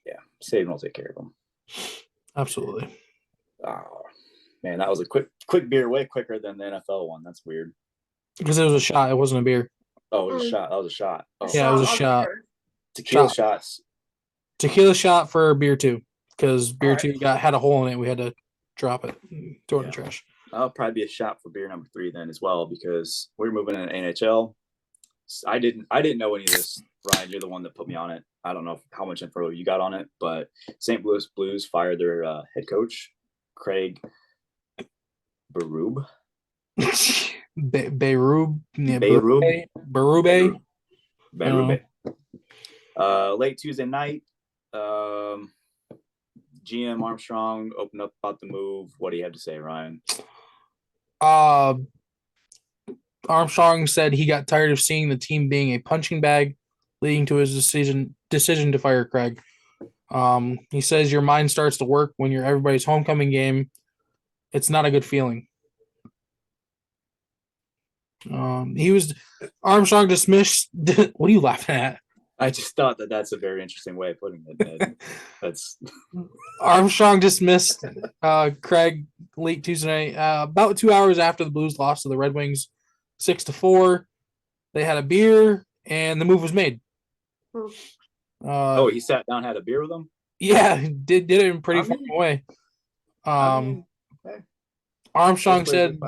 yeah, Saban will take care of him. Absolutely. Oh man, that was a quick beer, way quicker than the NFL one. That's weird. Because it was a shot. It wasn't a beer. Oh, it was a shot. That was a shot. Oh. Yeah, it was a shot. Tequila shots. Tequila shot for beer 2. Because beer 2 had a hole in it. We had to drop it, throw it in the trash. I'll probably be a shot for beer number 3 then as well, because we're moving in NHL. I didn't know any of this. Ryan, you're the one that put me on it. I don't know how much info you got on it, but St. Louis Blues fired their head coach, Craig Berube. Berube. Late Tuesday night, GM Armstrong opened up about the move. What do you have to say, Ryan? Armstrong said he got tired of seeing the team being a punching bag, leading to his decision to fire Craig. He says your mind starts to work when you're everybody's homecoming game. It's not a good feeling. Armstrong dismissed. What are you laughing at? I just thought that's a very interesting way of putting it. That's Armstrong dismissed Craig late Tuesday night, about 2 hours after the Blues lost to the Red Wings 6-4. They had a beer and the move was made. He sat down, had a beer with them. Yeah, did it in a pretty fun way. Armstrong said,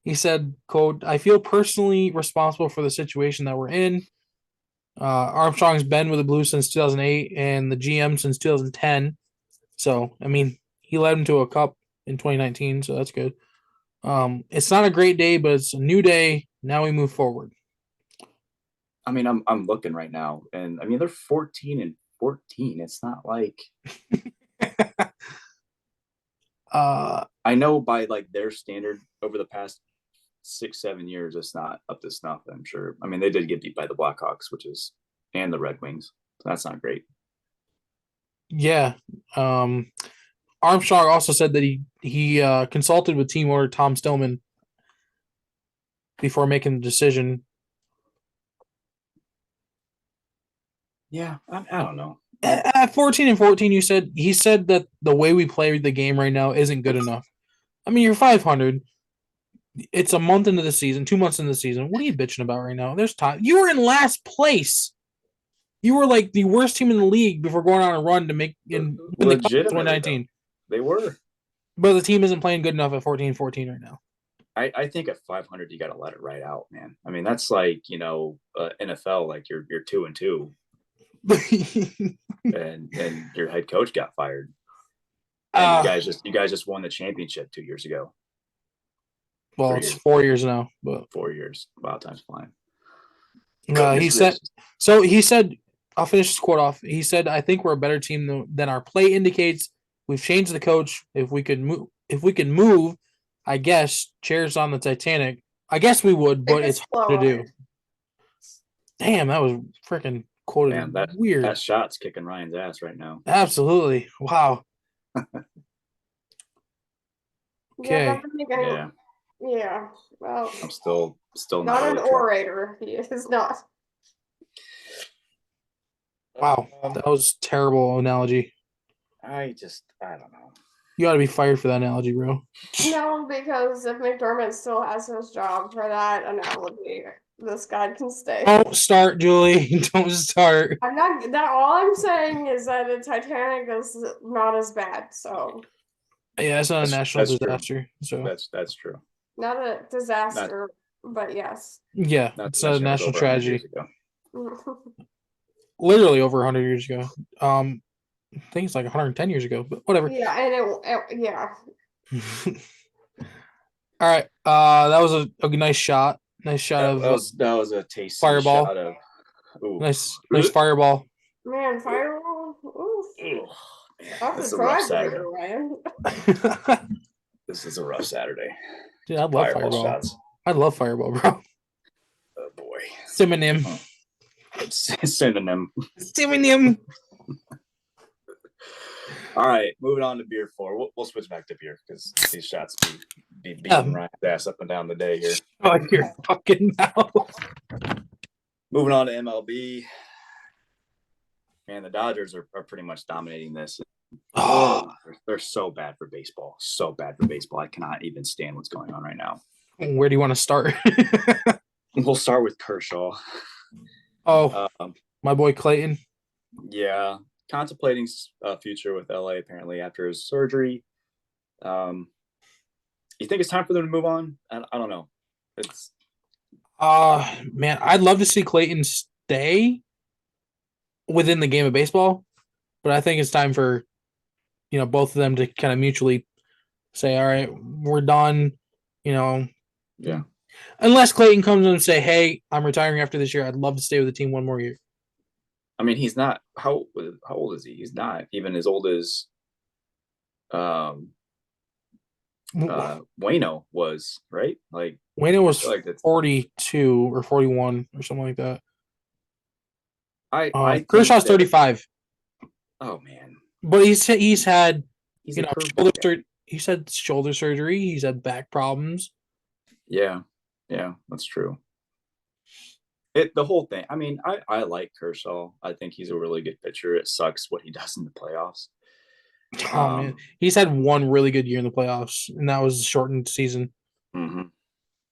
he said, quote, "I feel personally responsible for the situation that we're in." Armstrong's been with the Blues since 2008 and the GM since 2010. So, I mean, he led him to a cup in 2019, so that's good. It's not a great day, but it's a new day. Now we move forward. I mean, I'm looking right now, and I mean, they're 14-14. It's not like I know by like their standard over the past 6-7 years, it's not up to snuff. I'm sure. I mean, they did get beat by the Blackhawks, and the Red Wings. So that's not great. Yeah. Armstrong also said that he consulted with team owner Tom Stillman before making the decision. Yeah, I don't know. At 14-14, he said that the way we play the game right now isn't good enough. I mean, you're 500. It's a month into the season, 2 months into the season. What are you bitching about right now? There's time. You were in last place. You were like the worst team in the league before going on a run to make in the cup 2019. They were. But the team isn't playing good enough at 14-14 right now. I think at 500 you got to let it right out, man. I mean, that's like, NFL, like you're 2-2. and your head coach got fired. And you guys just won the championship 2 years ago. Well, it's 4 years now, but 4 years. Wow, time's flying. He said, I'll finish this quote off. He said, "I think we're a better team than our play indicates. We've changed the coach. If we could move, I guess chairs on the Titanic. I guess we would, but it's hard to do." Damn, that was freaking quoted. Man, weird. That shot's kicking Ryan's ass right now. Absolutely. Wow. Okay. Yeah. Well, I'm still not an orator. He is not. Wow, that was a terrible analogy. I don't know. You ought to be fired for that analogy, bro. No, because if McDermott still has his job for that analogy, this guy can stay. Don't start, Julie. Don't start. I'm not. That all I'm saying is that the Titanic is not as bad. So. Yeah, it's not a national disaster. True. So that's true. Not a disaster, but yes. Yeah, it's a national tragedy. Literally over 100 years ago. I think it's like 110 years ago, but whatever. Yeah, and All right. That was a nice shot. Nice shot That, of that was a tasty Fireball. shot of. Ooh. nice fireball. Man, Fireball. Oof. Ooh, man, That's this is a a rough Saturday. tiebreaker, Ryan. This is a rough Saturday. Dude, I love Fireball fireball. shots. I love fireball, bro. Oh boy. Synonym. Synonym. Synonym. All right, moving on to beer 4. We'll switch back to beer because these shots be beating Ryan's ass up and down the day here. Oh, your fucking mouth. Moving on to MLB. Man, the Dodgers are pretty much dominating this. Oh, they're so bad for baseball. So bad for baseball. I cannot even stand what's going on right now. Where do you want to start? We'll start with Kershaw. Oh, my boy Clayton. Yeah, contemplating a future with LA apparently after his surgery. You think it's time for them to move on? I don't know. It's man, I'd love to see Clayton stay within the game of baseball, but I think it's time for both of them to kind of mutually say, all right, we're done. Yeah. Unless Clayton comes in and say, hey, I'm retiring after this year. I'd love to stay with the team one more year. I mean, he's not. How old is he? He's not even as old as Wayno was, right? Like Wayno was like 42 or 41 or something like that. I Kershaw's 35. Oh man, but he's had shoulder. He's had shoulder surgery. He's had back problems. Yeah, that's true. The whole thing. I mean, I like Kershaw. I think he's a really good pitcher. It sucks what he does in the playoffs. Oh man, he's had one really good year in the playoffs, and that was a shortened season. Mm-hmm.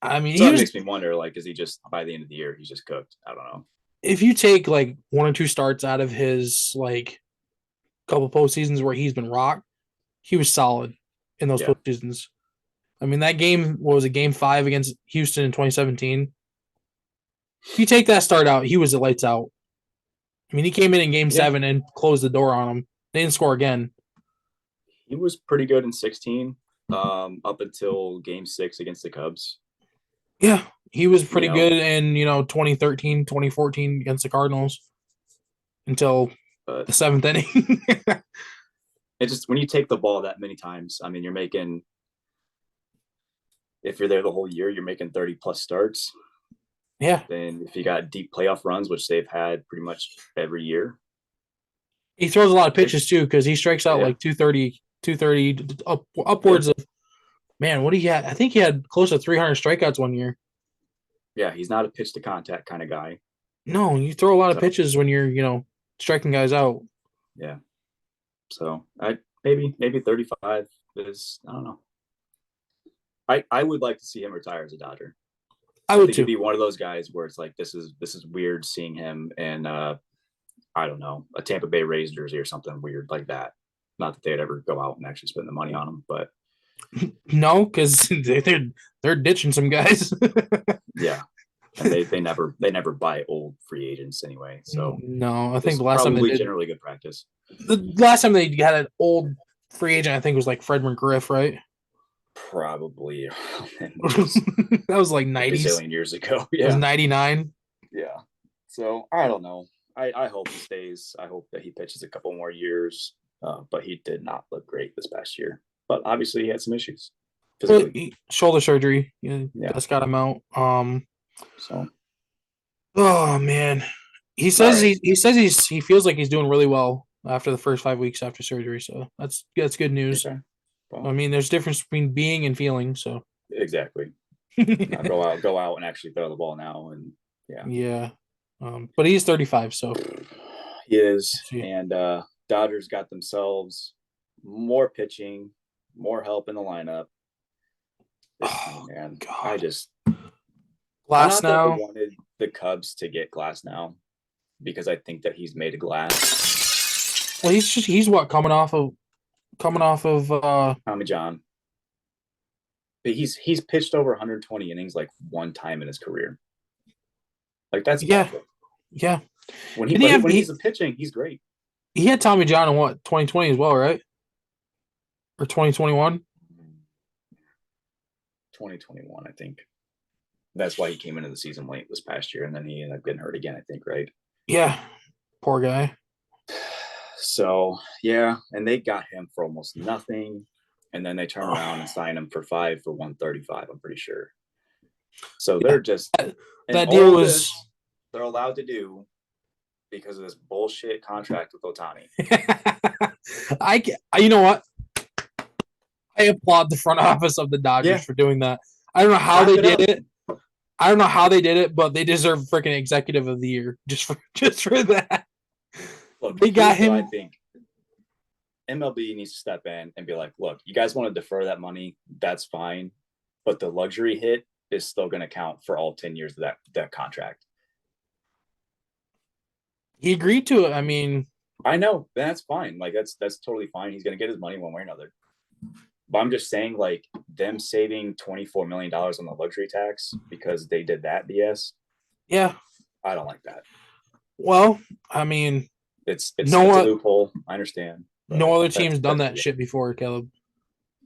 I mean, so it makes me wonder, like, is he just by the end of the year he's just cooked? I don't know. If you take like one or two starts out of his like couple postseasons where he's been rocked, he was solid in those postseasons. I mean, that game was a game 5 against Houston in 2017. If you take that start out, he was at lights out. I mean, he came in game 7 and closed the door on him. They didn't score again. He was pretty good in 16, up until game 6 against the Cubs. Yeah, he was pretty good in 2013, 2014 against the Cardinals until the 7th inning. It just, when you take the ball that many times, I mean, you're making, if you're there the whole year, you're making 30 plus starts. Yeah. Then if you got deep playoff runs, which they've had pretty much every year. He throws a lot of pitches too, because he strikes out like 230 upwards of, man, what do he had? I think he had close to 300 strikeouts one year. Yeah, he's not a pitch to contact kind of guy. No, you throw a lot of pitches when you're, striking guys out. Yeah. So maybe 35 is, I don't know. I would like to see him retire as a Dodger. I would think too. He'd be one of those guys where it's like, this is weird seeing him in I don't know, a Tampa Bay Rays jersey or something weird like that. Not that they'd ever go out and actually spend the money on him, but no, because they're ditching some guys. Yeah, and they never buy old free agents anyway. So no, I think the last time they did, generally good practice. The last time they had an old free agent, I think was like Fred McGriff, right? Probably. That was like 90s. A zillion years ago. Yeah. It was 99. Yeah. So I don't know. I hope he stays. I hope that he pitches a couple more years. But he did not look great this past year. But obviously he had some issues. Shoulder surgery. That's got him out. So. Oh man. He says he feels like he's doing really well after the first 5 weeks after surgery. So that's good news. Okay. Well, I mean, there's a difference between being and feeling. So exactly. Go out and actually throw the ball now, and yeah. But he's 35, so he is. And Dodgers got themselves more pitching, more help in the lineup. Man, God. I just Glass now. I wanted the Cubs to get Glass now because I think that he's made of glass. Well, he's what coming off of Tommy John. But he's pitched over 120 innings like one time in his career. Like that's awful. Yeah. When he's pitching, he's great. He had Tommy John in 2020 as well, right? Or 2021? 2021, I think. That's why he came into the season late this past year, and then he ended up getting hurt again, I think, right? Yeah, poor guy. So yeah, and they got him for almost nothing, and then they turn around and sign him for 5 for 135. I'm pretty sure. So they're just that deal was. They're allowed to do because of this bullshit contract with Ohtani. You know what? I applaud the front office of the Dodgers for doing that. I don't know how they did it. I don't know how they did it, but they deserve freaking executive of the year just for that. Look, they got him. I think MLB needs to step in and be like, look, you guys want to defer that money, that's fine, but the luxury hit is still going to count for all 10 years of that contract. He agreed to it. I mean, I know that's fine. Like that's totally fine. He's going to get his money one way or another. But I'm just saying, like, them saving $24 million on the luxury tax because they did that BS. Yeah. I don't like that. Well, I mean, it's a loophole. I understand. No other team's done that shit before, Caleb.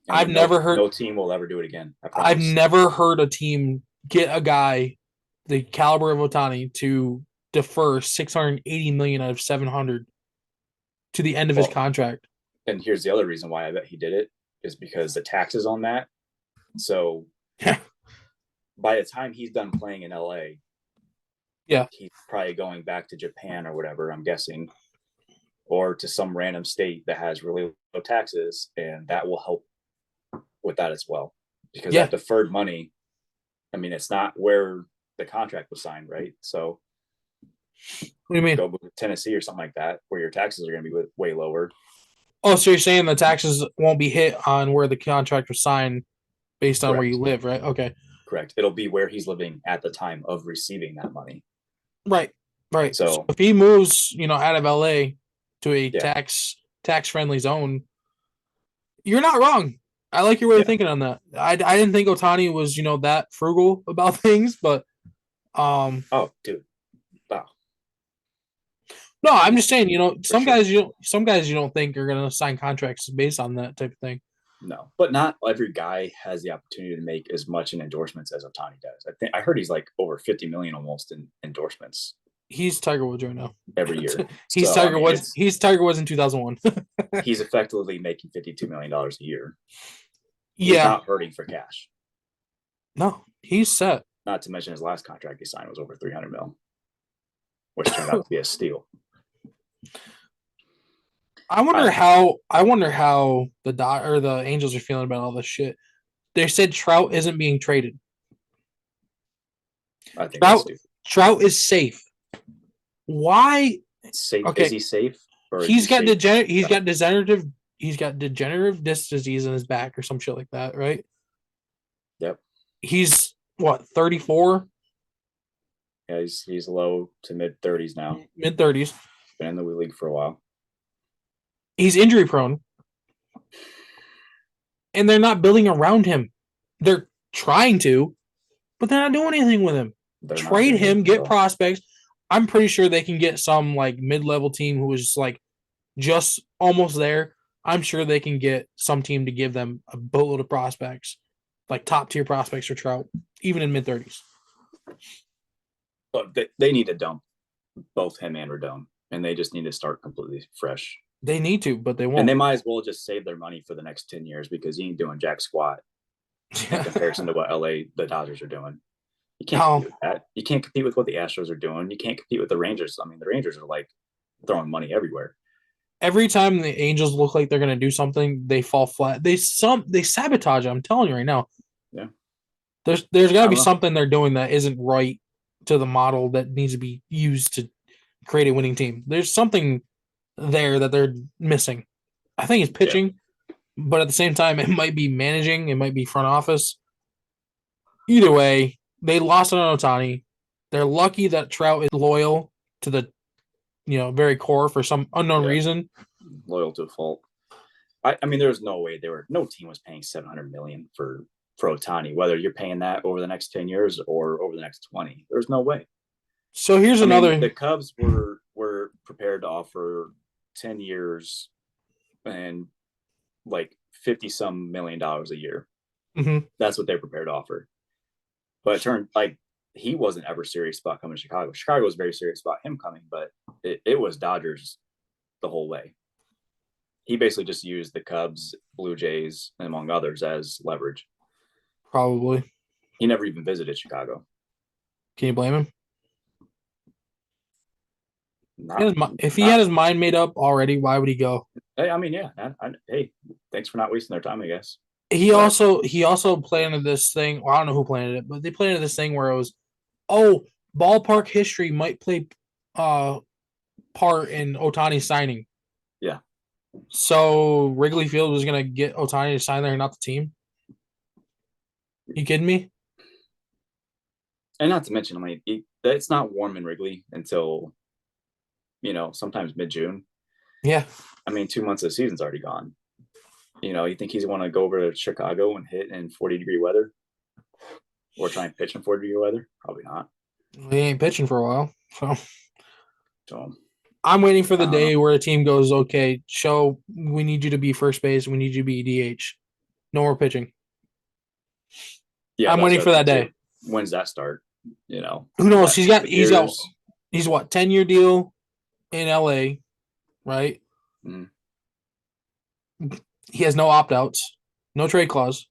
And I've never heard. No team will ever do it again. I've never heard a team get a guy the caliber of Ohtani to defer $680 million out of $700 to the end of his contract. And here's the other reason why I bet he did it is because the taxes on that. So by the time he's done playing in LA, he's probably going back to Japan or whatever, I'm guessing, or to some random state that has really low taxes, and that will help with that as well. Because that deferred money, I mean, it's not where the contract was signed, right? So what do you mean? Go to Tennessee or something like that, where your taxes are going to be way lower. Oh, so you're saying the taxes won't be hit on where the contract was signed based on where you live, right? Okay. Correct. It'll be where he's living at the time of receiving that money. Right. So if he moves, out of LA to a tax-friendly zone, you're not wrong. I like your way of thinking on that. I didn't think Ohtani was, that frugal about things, but oh, dude. Wow. No, I'm just saying, some guys you don't think are going to sign contracts based on that type of thing. No, but not every guy has the opportunity to make as much in endorsements as Ohtani does. I heard he's like over 50 million almost in endorsements. He's Tiger Woods right now. Every year. He's Tiger Woods. He's Tiger Woods in 2001. He's effectively making $52 million a year. He's not hurting for cash. No, he's set. Not to mention his last contract he signed was over 300 mil, which turned out to be a steal. I wonder how the Angels are feeling about all this shit. They said Trout isn't being traded. I think Trout is safe. Why? Safe? Okay. Is he safe? Or he's got degenerative disc disease in his back or some shit like that, right? Yep. He's what, 34? Yeah, he's low to mid 30s now. Mid 30s. Been in the league for a while. He's injury prone. And they're not building around him. They're trying to, but they're not doing anything with him. Trade him, get prospects. I'm pretty sure they can get some like mid-level team who is like just almost there. I'm sure they can get some team to give them a boatload of prospects, like top-tier prospects for Trout, even in mid-30s. Look, they need to dump both him and Rodon, and they just need to start completely fresh. They need to, but they won't. And they might as well just save their money for the next 10 years because he ain't doing jack squat in comparison to what the Dodgers are doing. You can't compete with that. You can't compete with what the Astros are doing. You can't compete with the Rangers. I mean, the Rangers are like throwing money everywhere. Every time the Angels look like they're going to do something, they fall flat. They sabotage it. I'm telling you right now. Yeah. There's got to be something they're doing that isn't right to the model that needs to be used to create a winning team. There's something there that they're missing. I think it's pitching, but at the same time, it might be managing. It might be front office. Either way, they lost on Ohtani. They're lucky that Trout is loyal to the, very core for some unknown reason. Loyal to a fault. I mean, there's no way no team was paying $700 million for Ohtani, whether you're paying that over the next 10 years or over the next 20. There's no way. So here's another. The Cubs were prepared to offer 10 years and like $50-some million a year. Mm-hmm. That's what they're prepared to offer. But it turned like he wasn't ever serious about coming to Chicago. Chicago was very serious about him coming, but it was Dodgers the whole way. He basically just used the Cubs, Blue Jays, and among others as leverage. Probably. He never even visited Chicago. Can you blame him? Not, if he had his mind made up already, why would he go? Hey, I mean, yeah. Hey, thanks for not wasting their time, I guess. He also planted this thing. Well, I don't know who planted it, but they planted this thing where it was, ballpark history might play part in Ohtani signing. Yeah. So Wrigley Field was gonna get Ohtani to sign there, not the team. You kidding me? And not to mention, I mean, it's not warm in Wrigley until, sometimes mid-June. Yeah. I mean, 2 months of the season's already gone. You think he's going to go over to Chicago and hit in 40-degree weather? Or try and pitch in 40-degree weather? Probably not. He ain't pitching for a while. So I'm waiting for the day where a team goes, okay, show we need you to be first base. We need you to be DH. No more pitching. Yeah, I'm waiting for that day. When's that start? Who knows? He's what, 10-year deal in LA, right? Mm-hmm. He has no opt-outs, no trade clause.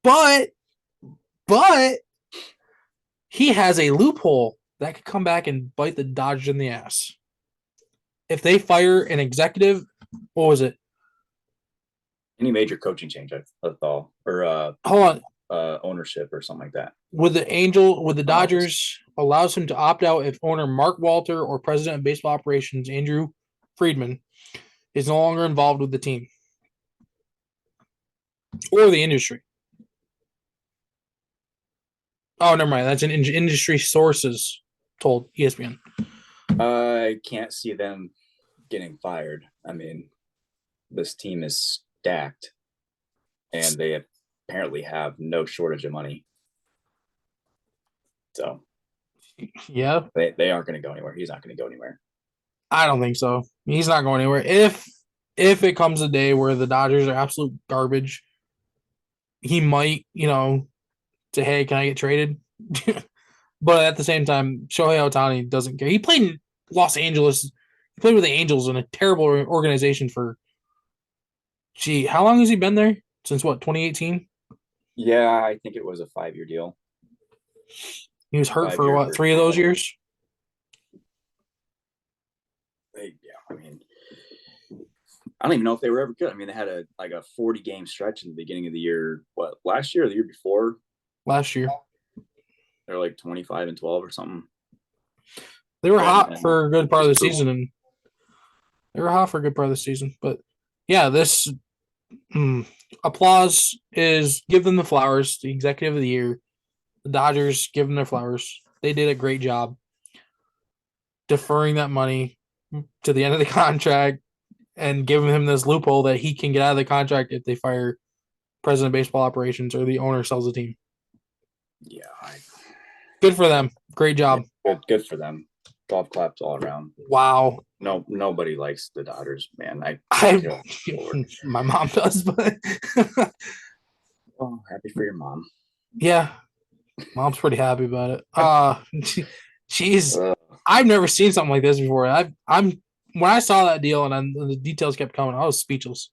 But he has a loophole that could come back and bite the Dodgers in the ass. If they fire an executive, what was it? Any major coaching change, I thought, or hold on, ownership or something like that. With the Dodgers allows him to opt out if owner Mark Walter or president of baseball operations Andrew Friedman is no longer involved with the team or the industry. Oh, never mind. That's an industry sources told ESPN. I can't see them getting fired. I mean, this team is stacked, and they apparently have no shortage of money. So, yeah, they aren't going to go anywhere. He's not going to go anywhere. I don't think so. He's not going anywhere. If it comes a day where the Dodgers are absolute garbage, he might, say, hey, can I get traded? But at the same time, Shohei Ohtani doesn't care. He played in Los Angeles. He played with the Angels in a terrible organization for, how long has he been there? Since what, 2018? Yeah, I think it was a 5-year deal. He was hurt for what, 3 of those years? Yeah, I mean, I don't even know if they were ever good. I mean, they had a 40-game stretch in the beginning of the year. What, last year or the year before? Last year. They're like 25-12 or something. They were hot for a good part of the season, But yeah, this applause is give them the flowers. The executive of the year, the Dodgers, give them their flowers. They did a great job deferring that money to the end of the contract and giving him this loophole that he can get out of the contract if they fire president of baseball operations or the owner sells the team. Yeah. Good for them. Great job. Good for them. Golf claps all around. Wow. No, nobody likes the Dodgers, man. My mom does, but oh, happy for your mom. Yeah. Mom's pretty happy about it. She's I've never seen something like this before. When I saw that deal and the details kept coming, I was speechless.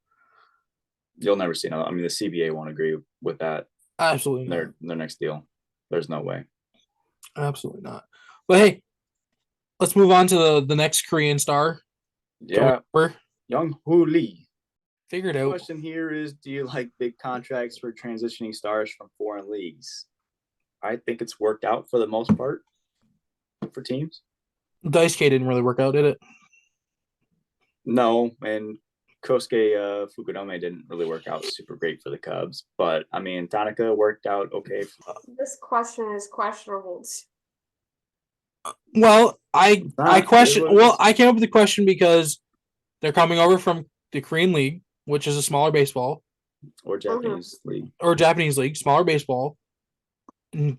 You'll never see another. I mean, the CBA won't agree with that. Absolutely. Their next deal. There's no way. Absolutely not. But hey, let's move on to the next Korean star. Yeah. Young Hoo Lee. Figured out. The question here is, do you like big contracts for transitioning stars from foreign leagues? I think it's worked out for the most part for teams. Dice K didn't really work out, did it? No, and Kosuke Fukudome didn't really work out super great for the Cubs. But, I mean, Tanaka worked out okay. This question is questionable. Well, I question. Well, I came up with the question because they're coming over from the Korean League, which is a smaller baseball, or Japanese league, smaller baseball,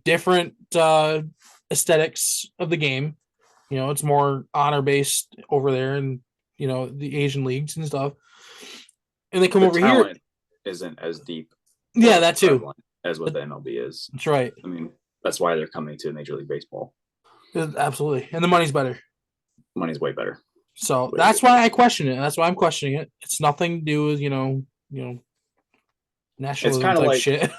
different aesthetics of the game. It's more honor based over there, and the Asian leagues and stuff. And they come over here. Isn't as deep. Yeah, that too. as what the MLB is. That's right. I mean, that's why they're coming to Major League Baseball. Absolutely. And the money's better. Money's way better. So that's why I question it. That's why I'm questioning it. It's nothing to do with, nationalism kind of type like shit.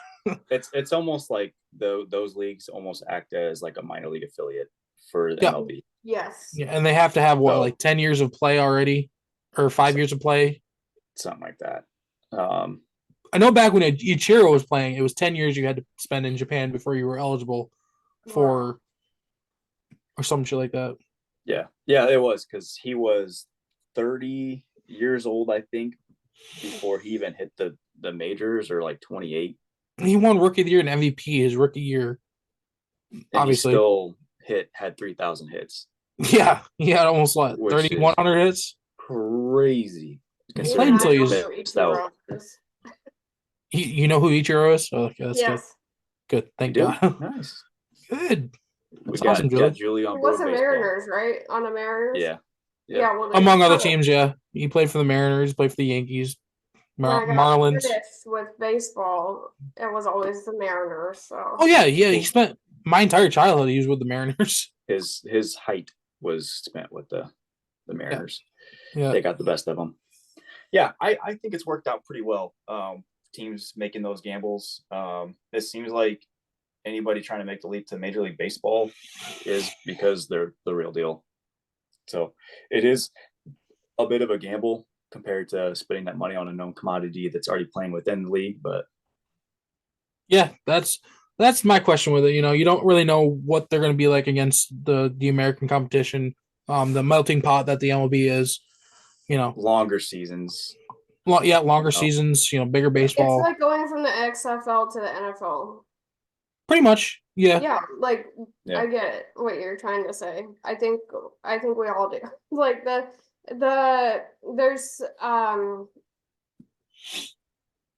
it's almost like those leagues almost act as like a minor league affiliate for the Yeah. MLB. Yes. Yeah, and they have to have So- like 10 years of play already, or 5 years of play. Something like that. I know back when Ichiro was playing, it was 10 years you had to spend in Japan before you were eligible for, or some shit like that. Yeah, it was because he was 30 years old, I think, before he even hit the majors, or like 28. He won Rookie of the Year and MVP his rookie year. And Obviously. he still had 3,000 hits. Yeah, he had almost what, Which 3,100 hits. Crazy. He played until he was. You know who Ichiro is? Oh, okay, that's Yes. good. Thank You do? God. Nice. Good. We That's got, awesome, got Julie. Julie on He board was the with baseball. Mariners, right? On the Mariners? Yeah. Well, Among other oh, teams, yeah. He played for the Mariners, played for the Yankees, when I got Marlins. finished with baseball, it was always the Mariners. So. Oh yeah. He spent my entire childhood. He was with the Mariners. His height was spent with the Mariners. Yeah. They got the best of them. Yeah, I think it's worked out pretty well. Teams making those gambles. It seems like anybody trying to make the leap to Major League Baseball is because they're the real deal. So it is a bit of a gamble compared to spending that money on a known commodity that's already playing within the league. But yeah, that's my question with it. You don't really know what they're going to be like against the American competition, the melting pot that the MLB is. Longer seasons. Longer seasons. Bigger baseball. It's like going from the XFL to the NFL. Pretty much, yeah. Yeah, I get it. What you're trying to say. I think we all do. Like there's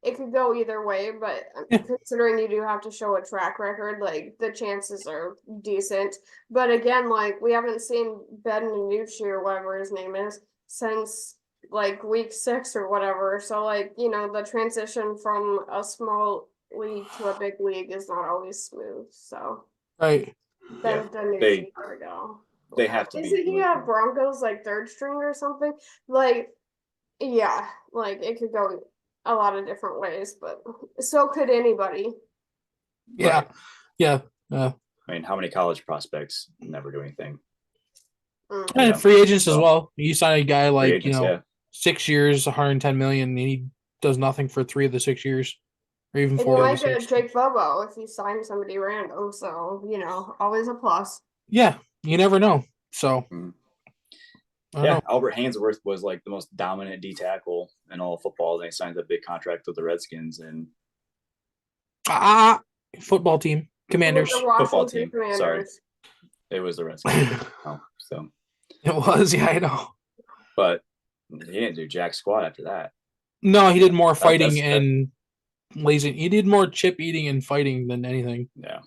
it could go either way, but considering you do have to show a track record, like the chances are decent. But again, like we haven't seen Ben Nucci or whatever his name is since like week 6 or whatever. So the transition from a small league to a big league is not always smooth. So right. Ben Nucci, there we go. They have to. Isn't he have Broncos like third string or something? It could go a lot of different ways, but so could anybody. Yeah. Right. Yeah. I mean, how many college prospects never do anything? And free agents as well. You sign a guy like agents, 6 years, 110 million, and he does nothing for 3 of the 6 years, or even And 4 you of might the get 6. Jake Bobo if you sign somebody random. So always a plus. Yeah, you never know. So. Yeah, Albert Hainsworth was like the most dominant D tackle in all of football. They signed a big contract with the Redskins and football team, Commanders, football team. Commanders. Sorry, it was the Redskins. So it was. Yeah, I know. But he didn't do jack squat after that. No, he did more fighting and lazy. He did more chip eating and fighting than anything. Yeah.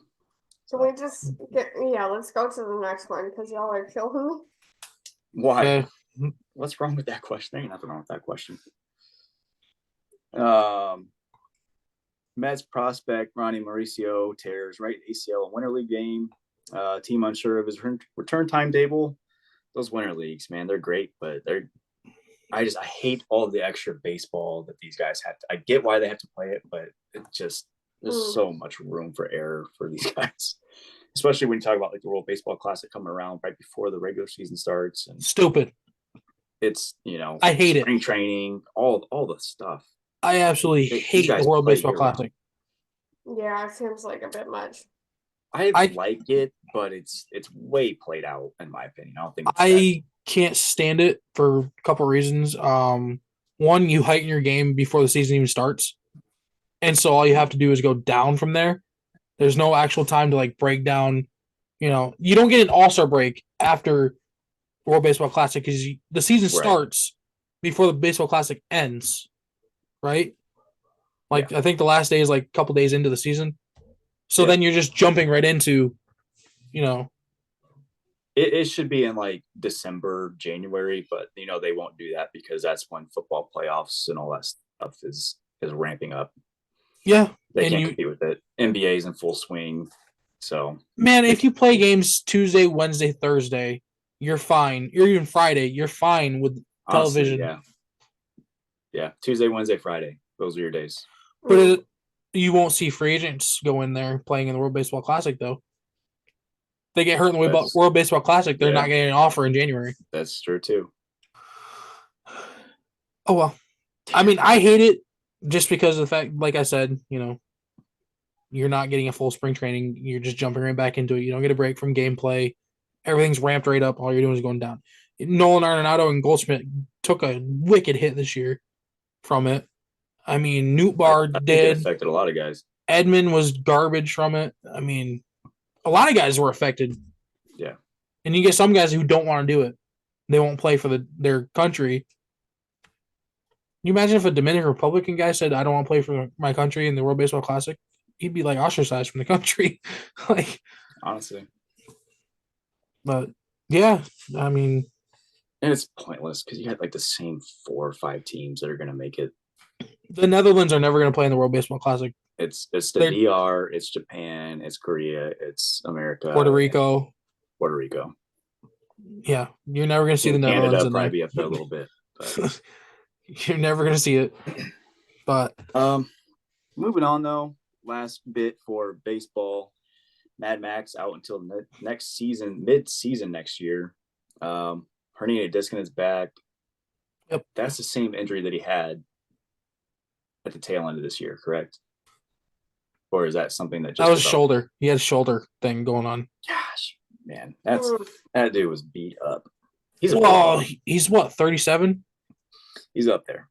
Can we just let's go to the next one because y'all are killing me. Why? What's wrong with that question? There ain't nothing wrong with that question. Mets prospect Ronnie Mauricio tears right ACL in winter league game. Team unsure of his return timetable. Those winter leagues, man, they're great, but I hate all the extra baseball that these guys have to. I get why they have to play it, but it just there's so much room for error for these guys. Especially when you talk about like the World Baseball Classic coming around right before the regular season starts. And stupid. It's I hate it. Spring training, all the stuff. I absolutely hate the World Baseball Classic. Yeah, it seems like a bit much. I like it, but it's way played out in my opinion. I don't think I can't stand it for a couple of reasons. One, you heighten your game before the season even starts, and so all you have to do is go down from there. There's no actual time to like break down. You don't get an all-star break after World Baseball Classic because the season starts before the Baseball Classic ends, right? I think the last day is like a couple days into the season. So then you're just jumping right into, It should be in like December, January, but they won't do that because that's when football playoffs and all that stuff is ramping up. Yeah, They And can't you- compete with it. NBA's in full swing. So Man, if you play games Tuesday, Wednesday, Thursday, you're fine. Or even Friday, you're fine with honestly, television. yeah. Tuesday, Wednesday, Friday. Those are your days. But you won't see free agents go in there playing in the World Baseball Classic, though. They get hurt in the World Baseball Classic. They're not getting an offer in January. That's true, too. Oh, well. I mean, I hate it just because of the fact, like I said, you're not getting a full spring training. You're just jumping right back into it. You don't get a break from gameplay. Everything's ramped right up. All you're doing is going down. Nolan Arenado and Goldschmidt took a wicked hit this year from it. I mean, Nootbaar I think did. it affected a lot of guys. Edmund was garbage from it. I mean, a lot of guys were affected. Yeah. And you get some guys who don't want to do it. They won't play for their country. Can you imagine if a Dominican Republican guy said, I don't want to play for my country in the World Baseball Classic? He'd be like ostracized from the country. Honestly. But yeah, I mean. And it's pointless because you got like the same 4 or 5 teams that are going to make it. The Netherlands are never going to play in the World Baseball Classic. It's the DR, it's Japan, it's Korea, it's America, Puerto Rico. Yeah, you're never going to see the Netherlands. Canada probably be up there a little bit. But. You're never going to see it. But moving on though, last bit for baseball. Mad Max out until next season, mid-season next year. Herniated disc in his back. Yep, that's the same injury that he had at the tail end of this year, correct? Or is that something that just that was shoulder? He had a shoulder thing going on. Gosh, man, that dude was beat up. He's what, 37? He's up there,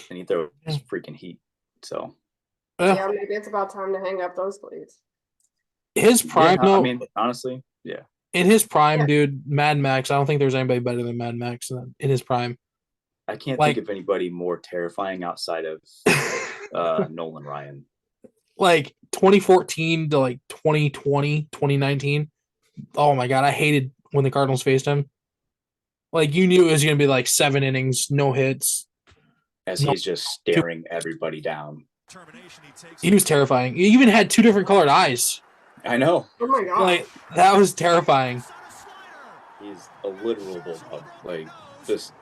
and he throws freaking heat. So yeah, maybe it's about time to hang up those cleats. His prime, though. I mean, honestly, yeah. In his prime, dude, Mad Max. I don't think there's anybody better than Mad Max in his prime. I can't think of anybody more terrifying outside of Nolan Ryan. Like 2014 to like 2020, 2019. Oh my God, I hated when the Cardinals faced him. Like you knew it was going to be like 7 innings, no hits. As he's just staring everybody down. He was terrifying. He even had 2 different colored eyes. I know. Oh my God. Like that was terrifying. He's a literal bulldog. Like just.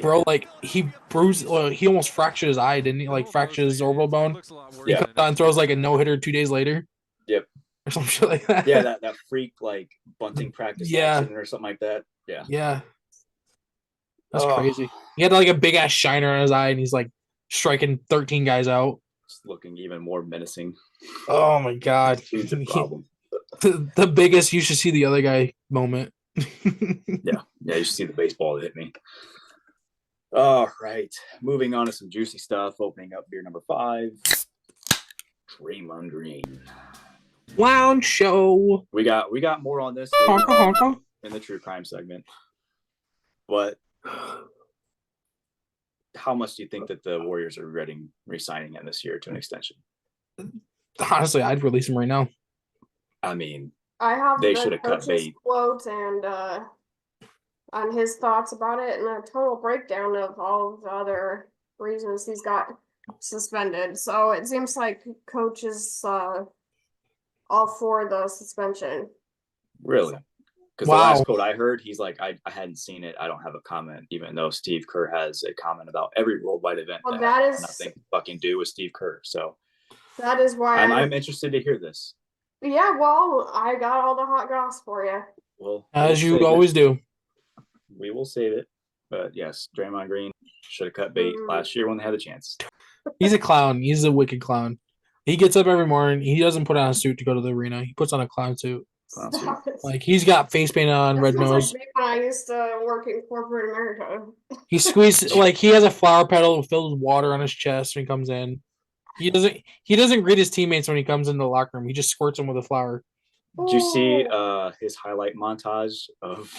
Bro, like he bruised, he almost fractured his eye, didn't he? Like fractured his orbital bone. He comes out and throws like a no-hitter 2 days later. Yep. Or some shit like that. Yeah, that freak like bunting practice accident or something like that. Yeah. Yeah. That's crazy. He had like a big ass shiner on his eye, and he's like striking 13 guys out. Just looking even more menacing. Oh my God. Huge problem. The biggest you should see the other guy moment. Yeah, you should see the baseball that hit me. All right, moving on to some juicy stuff. Opening up beer number 5. Draymond Green. Lounge show. We got more on this in the true crime segment. But how much do you think that the Warriors are regretting re-signing him this year to an extension? Honestly, I'd release him right now. I mean, I have they should have cut bait. Quote and on his thoughts about it and a total breakdown of all of the other reasons he's got suspended. So it seems like coach is all for the suspension. Really? Because the last quote I heard, he's like, I hadn't seen it. I don't have a comment, even though Steve Kerr has a comment about every worldwide event that has nothing fucking do with Steve Kerr. So that is why I'm interested to hear this. Yeah, well, I got all the hot goss for you. Well, as you always do. We will save it. But yes, Draymond Green should have cut bait last year when they had the chance. He's a clown. He's a wicked clown. He gets up every morning. He doesn't put on a suit to go to the arena. He puts on a clown suit. Like he's got face paint on, red nose. Like when I used to work in corporate America. He squeezes like he has a flower petal filled with water on his chest when he comes in. He doesn't greet his teammates when he comes into the locker room. He just squirts them with a flower. Did you see his highlight montage of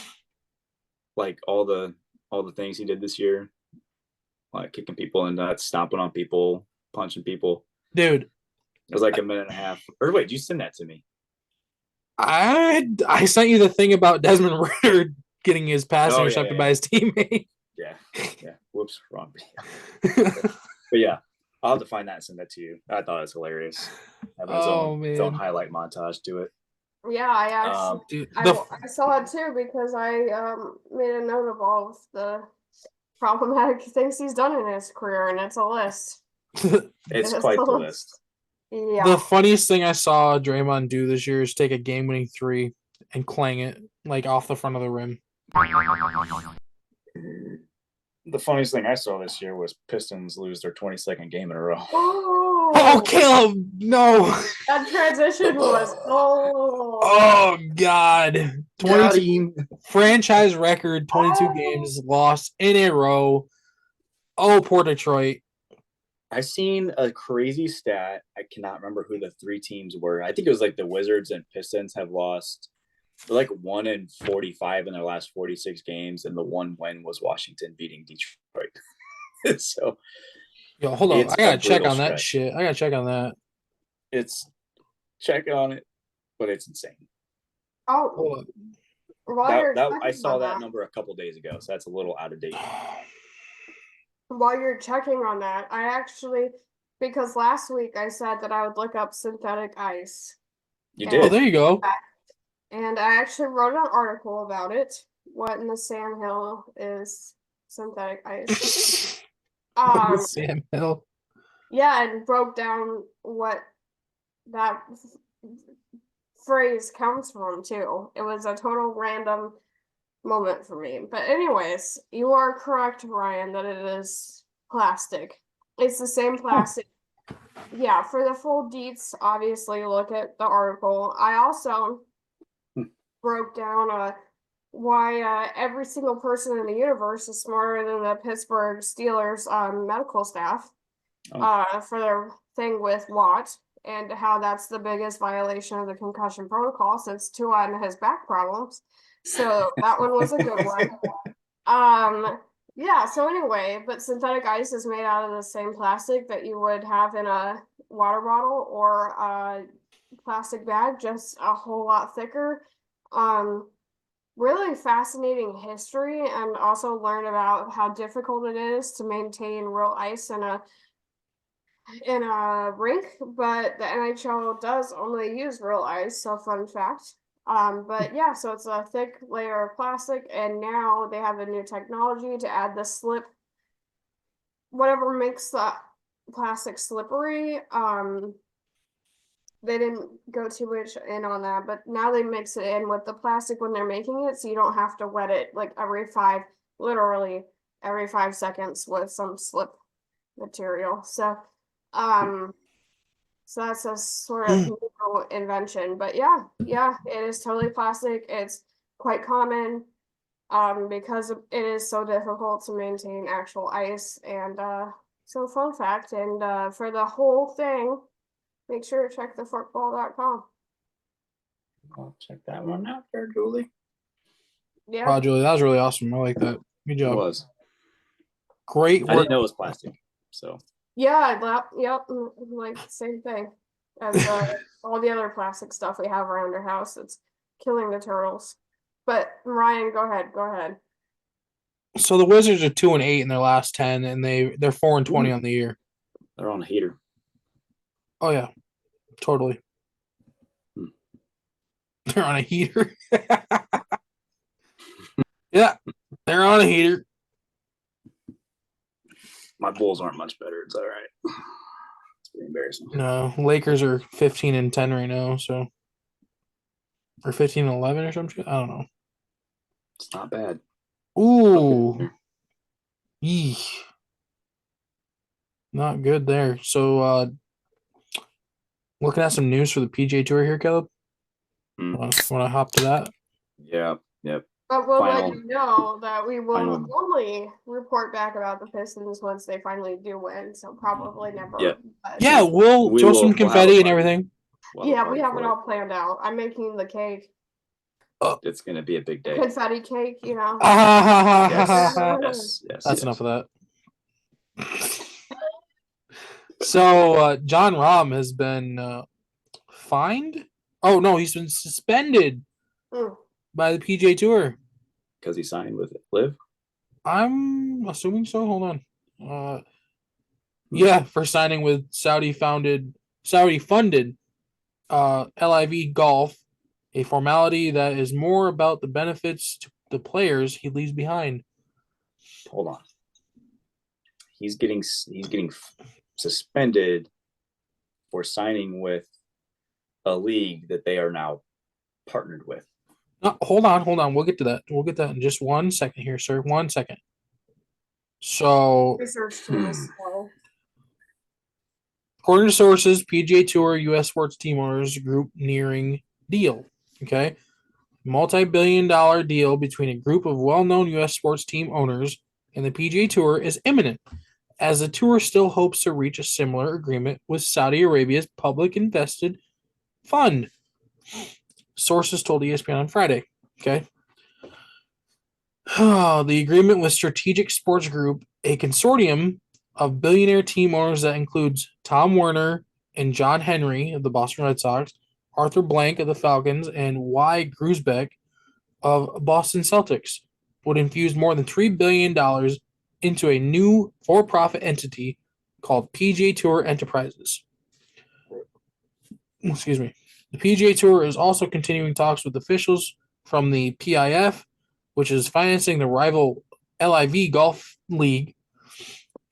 like all the things he did this year? Like kicking people in nuts, stomping on people, punching people. Dude. It was like a minute and a half. Or wait, you send that to me. I sent you the thing about Desmond Ritter getting his pass intercepted by his teammate. Yeah. Whoops, wrong. But yeah. I'll have to find that and send that to you. I thought it was hilarious. Having his own highlight montage to it. Yeah, I actually Dude, I saw it too because I made a note of all of the problematic things he's done in his career, and it's a list. It's quite the list. Yeah. The funniest thing I saw Draymond do this year is take a game-winning three and clang it like off the front of the rim. The funniest thing I saw this year was Pistons lose their 22nd game in a row. Oh, Caleb, no. That transition was Oh God. 22 franchise record, 22 games lost in a row. Oh, poor Detroit. I seen a crazy stat. I cannot remember who the three teams were. I think it was like the Wizards and Pistons have lost. They're like 1-45 in their last 46 games, and the one win was Washington beating Detroit. So, yo, hold on. I gotta check on that shit. I gotta check on that. It's check on it, but it's insane. Oh, I saw that number a couple days ago, so that's a little out of date. While you're checking on that, I actually, because last week I said that I would look up synthetic ice. You did. Oh, there you go. And I actually wrote an article about it. What in the Sam Hill is synthetic ice? Sam Hill. Yeah, and broke down what that phrase comes from too. It was a total random moment for me. But anyways, you are correct, Ryan, that it is plastic. It's the same plastic. Yeah, for the full deets, obviously look at the article. I also broke down why every single person in the universe is smarter than the Pittsburgh Steelers medical staff for their thing with Watt, and how that's the biggest violation of the concussion protocol since Tua has back problems. So that one was a good one. Yeah, so anyway, but synthetic ice is made out of the same plastic that you would have in a water bottle or a plastic bag, just a whole lot thicker. Really fascinating history, and also learn about how difficult it is to maintain real ice in a rink, but the NHL does only use real ice, so fun fact. But yeah, so it's a thick layer of plastic, and now they have a new technology to add the slip, whatever makes the plastic slippery. They didn't go too much in on that, but now they mix it in with the plastic when they're making it, so you don't have to wet it like literally every 5 seconds with some slip material. So that's a sort of new invention, but yeah, it is totally plastic. It's quite common, because it is so difficult to maintain actual ice. And so fun fact, and for the whole thing, make sure to check theforkball.com. I'll check that one out there, Julie. Yeah. Wow, Julie, that was really awesome. I like that. Good job. It was. Great work. I didn't know it was plastic, so. Yeah, yep, like same thing as all the other plastic stuff we have around our house. It's killing the turtles. But Ryan, go ahead. So the Wizards are 2-8 in their last 10, and they're 4-20 on the year. They're on a heater. Oh yeah, totally. They're on a heater. Yeah, they're on a heater. My Bulls aren't much better. It's all right. It's pretty embarrassing. No, Lakers are 15-10 right now, so or 15-11 or something. I don't know. It's not bad. Ooh, eek. Not good there. So, looking at some news for the PGA Tour here, Caleb. Want to hop to that? Yeah. Yep. But we'll let you know that we will only report back about the Pistons once they finally do win. So probably never. Yep. Yeah, we'll throw some confetti and everything. Yeah, we have it all planned out. I'm making the cake. It's gonna be a big day. Confetti cake, you know. Yes. That's enough of that. So John Rahm has been fined. Oh no, he's been suspended by the PGA Tour because he signed with Liv. I'm assuming so. Hold on. Yeah, for signing with Saudi-funded LIV Golf, a formality that is more about the benefits to the players he leaves behind. Hold on. He's getting suspended for signing with a league that they are now partnered with. Hold on. We'll get to that. We'll get that in just 1 second here, sir. 1 second. So, Research team is slow. according to sources, PGA Tour U.S. Sports Team Owners Group nearing deal. Okay. Multi-billion-dollar deal between a group of well-known U.S. sports team owners and the PGA Tour is imminent, as the tour still hopes to reach a similar agreement with Saudi Arabia's public invested fund. Sources told ESPN on Friday. Okay. The agreement with Strategic Sports Group, a consortium of billionaire team owners that includes Tom Werner and John Henry of the Boston Red Sox, Arthur Blank of the Falcons, and Y. Grusbeck of Boston Celtics, would infuse more than $3 billion into a new for-profit entity called PGA Tour Enterprises. Excuse me. The PGA Tour is also continuing talks with officials from the PIF, which is financing the rival LIV Golf League.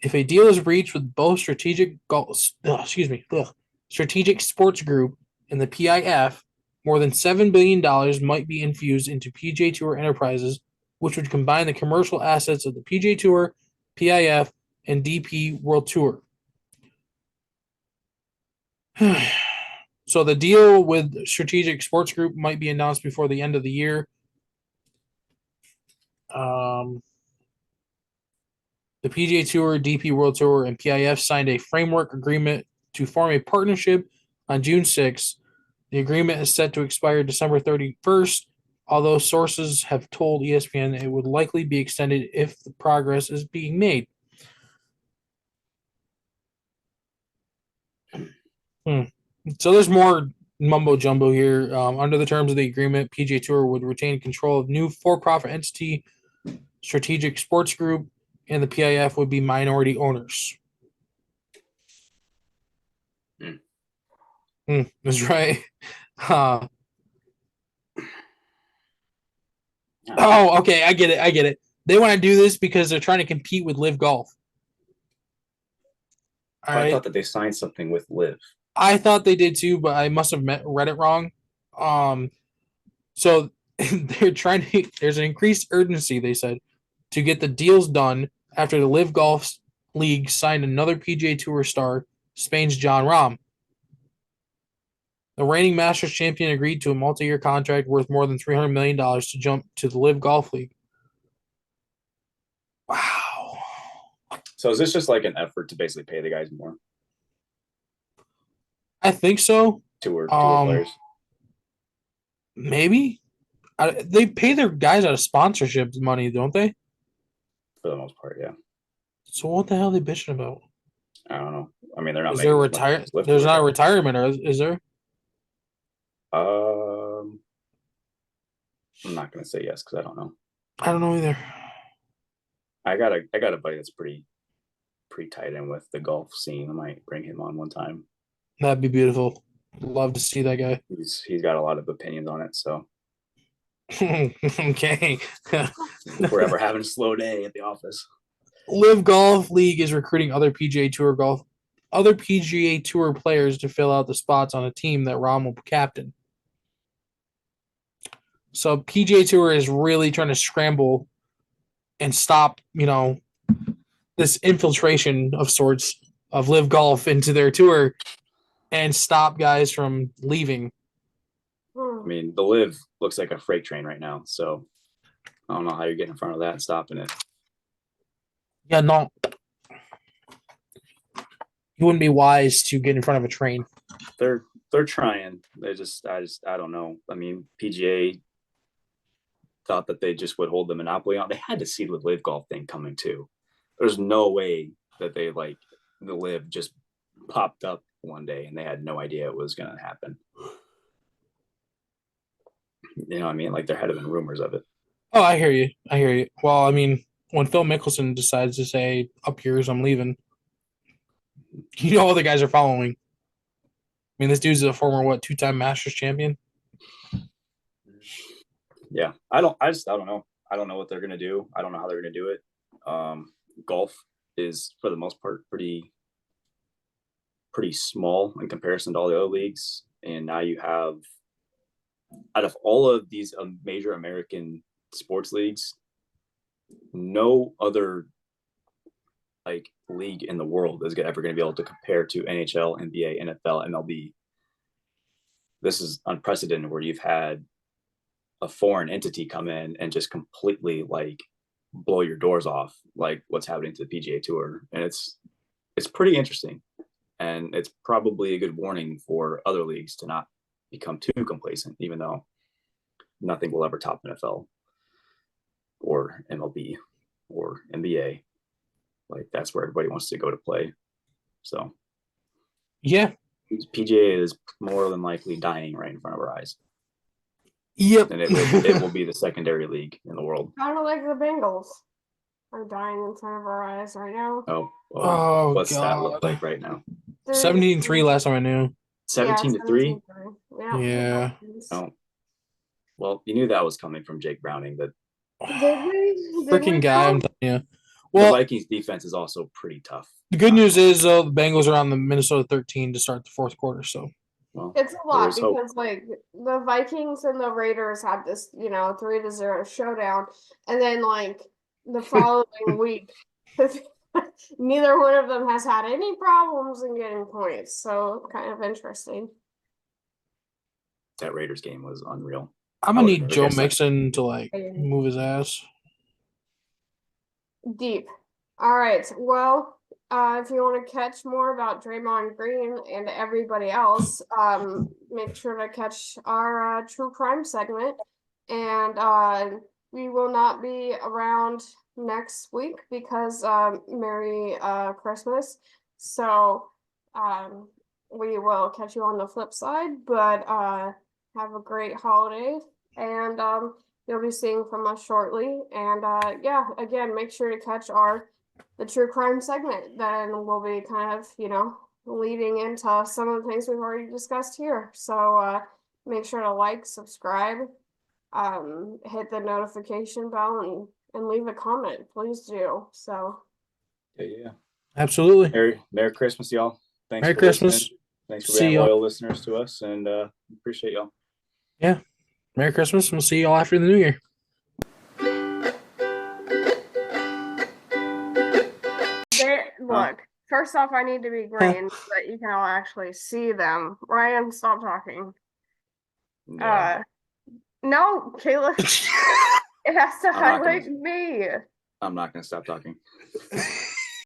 If a deal is reached with both Strategic Sports Group and the PIF, more than $7 billion might be infused into PGA Tour Enterprises, which would combine the commercial assets of the PGA Tour, PIF, and DP World Tour. So the deal with Strategic Sports Group might be announced before the end of the year. The PGA Tour, DP World Tour, and PIF signed a framework agreement to form a partnership on June 6th. The agreement is set to expire December 31st, although sources have told ESPN it would likely be extended if the progress is being made. So there's more mumbo jumbo here. Under the terms of the agreement, PGA Tour would retain control of new for-profit entity, Strategic Sports Group, and the PIF would be minority owners. That's right. Oh, okay. I get it. They want to do this because they're trying to compete with Live Golf. I thought that they signed something with Live. I thought they did too, but I must have read it wrong. So they're trying to. There's an increased urgency, they said, to get the deals done after the Live Golf League signed another PGA Tour star, Spain's Jon Rahm. The reigning Masters champion agreed to a multi-year contract worth more than $300 million to jump to the Live Golf League. Wow. So is this just like an effort to basically pay the guys more? I think so. Tour players. Maybe. They pay their guys out of sponsorship money, don't they? For the most part, yeah. So what the hell are they bitching about? I don't know. I mean, they're not. Is there There's not a retirement, or is there? I'm not gonna say yes because I don't know. I don't know either. I got a buddy that's pretty tight in with the golf scene. I might bring him on one time. That'd be beautiful. Love to see that guy. He's got a lot of opinions on it. So okay. if we're ever having a slow day at the office. Live Golf League is recruiting other PGA Tour players to fill out the spots on a team that Rahm will captain. So PGA Tour is really trying to scramble and stop, this infiltration of sorts of Live Golf into their tour and stop guys from leaving. I mean, the Live looks like a freight train right now, so I don't know how you're getting in front of that and stopping it. Yeah, no. You wouldn't be wise to get in front of a train. They're trying. I don't know. I mean, PGA thought that they just would hold the monopoly on. They had to see the Live Golf thing coming too. There's no way that the Live just popped up one day and they had no idea it was going to happen. You know what I mean? Like there had been rumors of it. Oh, I hear you. Well, I mean, when Phil Mickelson decides to say, up yours, I'm leaving. You know all the guys are following. I mean, this dude's a former two-time Masters champion. Yeah, I don't know. I don't know what they're gonna do. I don't know how they're gonna do it. Golf is for the most part pretty small in comparison to all the other leagues, and now you have, out of all of these major American sports leagues, no other like league in the world is ever going to be able to compare to NHL, NBA, NFL, MLB. This is unprecedented, where you've had a foreign entity come in and just completely like blow your doors off, like what's happening to the PGA Tour, and it's pretty interesting, and it's probably a good warning for other leagues to not become too complacent, even though nothing will ever top NFL or MLB or NBA. Like that's where everybody wants to go to play. So yeah, PGA is more than likely dying right in front of our eyes. Yep. And it will be the secondary league in the world. Kind of like the Bengals are dying in front of our eyes right now. Oh, what's God. that look like right now? 17-3 last time I knew. 17-3? Yeah. Oh. Well, you knew that was coming from Jake Browning. That freaking guy, I'm telling you. Well, the Vikings defense is also pretty tough. The good news is, though, the Bengals are on the Minnesota 13 to start the fourth quarter. So well, it's a lot because like the Vikings and the Raiders had this, 3-0 showdown, and then like the following week, neither one of them has had any problems in getting points. So kind of interesting. That Raiders game was unreal. I'm gonna need Joe Mixon to like move his ass. Deep. All right. Well, if you want to catch more about Draymond Green and everybody else, make sure to catch our true crime segment. And we will not be around next week because Merry Christmas. So we will catch you on the flip side. But have a great holiday, and you'll be seeing from us shortly. And yeah, again, make sure to catch the true crime segment. Then we'll be kind of, leading into some of the things we've already discussed here. So make sure to like, subscribe, hit the notification bell, and leave a comment. Please do. So yeah. Absolutely. Merry Christmas, y'all. Thanks Merry for Christmas. Listening. Thanks for being loyal listeners to us, and appreciate y'all. Yeah. Merry Christmas. We'll see y'all after the new year. Look, first off, I need to be green so that you can all actually see them. Ryan, stop talking. No, Caleb. It has to highlight me. I'm not going to stop talking.